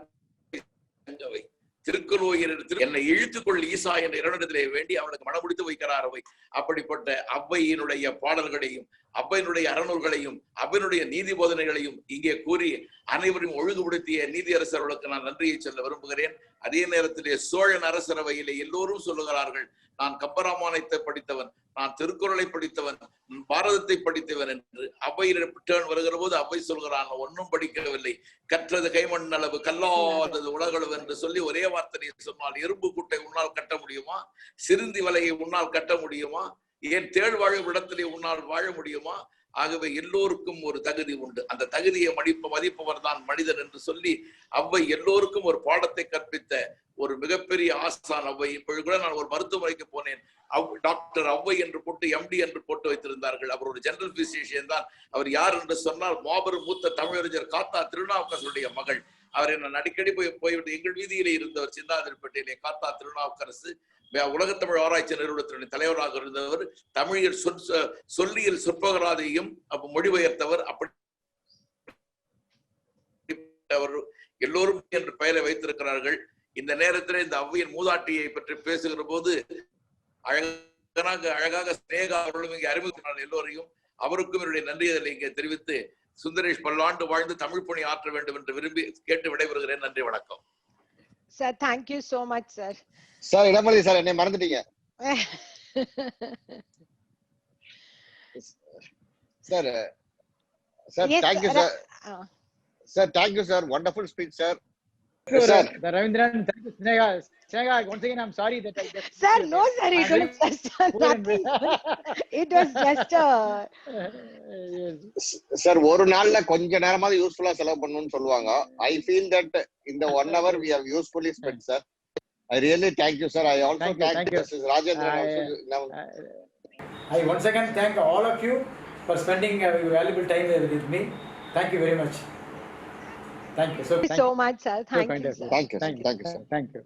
திருக்குறள் என்னை இழுத்துக்கொள் ஈசா என்ற இரண்டிடத்திலே வேண்டி அவளுக்கு மனமுடித்து வைக்கிறார் அவை. அப்படிப்பட்ட அவ்வையினுடைய பாடல்களையும் அவ்வையினுடைய அறநூல்களையும் அவ்வையினுடைய நீதி போதனைகளையும் இங்கே கூறி அனைவரையும் ஒழுங்குபடுத்திய நீதியரசர்களுக்கு நான் நன்றியை சொல்ல விரும்புகிறேன். அதே நேரத்திலே சோழன் அரசரவையிலே எல்லோரும் சொல்லுகிறார்கள், நான் கம்பராமாயணத்தை படித்தவன், நான் திருக்குறளை படித்தவன், பாரதத்தை படித்தவன் என்று. அவ்வை டேர்ன் வருகிற போது அவ்வை சொல்கிறான், ஒன்னும் படிக்கவில்லை, கற்றது கைமண் அளவு கல்லாதது உலகளவு என்று சொல்லி ஒரே வார்த்தையை சொன்னால், எறும்பு கூட்டை உன்னால் கட்ட முடியுமா? சிறுந்தி வலையை உன்னால் கட்ட முடியுமா? ஏன் தேள் வாழும் இடத்திலே உன்னால் வாழ முடியுமா? ஆகவே எல்லோருக்கும் ஒரு தகுதி உண்டு, அந்த தகுதியை மதிப்பவர் தான் மனிதன் என்று சொல்லி அவ்வை எல்லோருக்கும் ஒரு பாடத்தை கற்பித்த ஒரு மிகப்பெரிய ஆசான் அவ்வை. இப்பொழுது கூட நான் ஒரு மருத்துவமனைக்கு போனேன், டாக்டர் அவ்வை என்று போட்டு எம்டி என்று போட்டு வைத்திருந்தார்கள். அவர் ஒரு ஜெனரல் பிசிஷியன் தான். அவர் யார் என்று சொன்னால் மாபெரும் மூத்த தமிழறிஞர் காத்தா திருநாவுக்கரசுடைய மகள். அவரை நான் அடிக்கடி போய்விட்டு எங்கள் வீதியிலே இருந்தவர், சிந்தாதிரிப்பேட்டையிலே காத்தா திருநாவுக்கரசு உலகத்தமிழ் ஆராய்ச்சி நிறுவனத்தினுடைய தலைவராக இருந்தவர். தமிழில் சொல்லியல் சொற்பகராதையும் மொழிபெயர்த்தவர். அப்படி அவர் எல்லோரும் என்று பெயரை வைத்திருக்கிறார்கள். இந்த நேரத்தில் இந்த அவ்வையின் மூதாட்டியை பற்றி பேசுகிற போது அழகாக ஸ்னேகா அவர்களும் இங்கே அறிமுகத்தினார் எல்லோரையும். அவருக்கும் என்னுடைய நன்றியை இங்கே தெரிவித்து சுந்தரேஷ் பல்லாண்டு வாழ்ந்து தமிழ் பணி ஆற்ற வேண்டும் என்று விரும்பி கேட்டு விடைபெறுகிறேன். நன்றி, வணக்கம். Sir, thank you so much, sir. Sir இடமொழி சார், என்னை மறந்துட்டீங்க sir. Sir thank you sir. Sir thank you sir, wonderful speech sir. Sir, Ravindran, thank you, Sneha. Once again, I'm sorry that I just... Sir, no, sir, it was just nothing. It was just sir ஒரு நாள்ல கொஞ்ச நேரமாவது யூஸ்ஃபுல்லா செலவு பண்ணணும்னு சொல்லுவாங்க. I feel that in the 1 hour we have usefully spent, sir. I really thank you, sir. I also thank Mrs. Rajendran also. I once again thank all of you for spending your valuable time with me. Thank you very much. Thank you. so much, sir. Thank you, sir. Thank you, sir. Thank you, sir.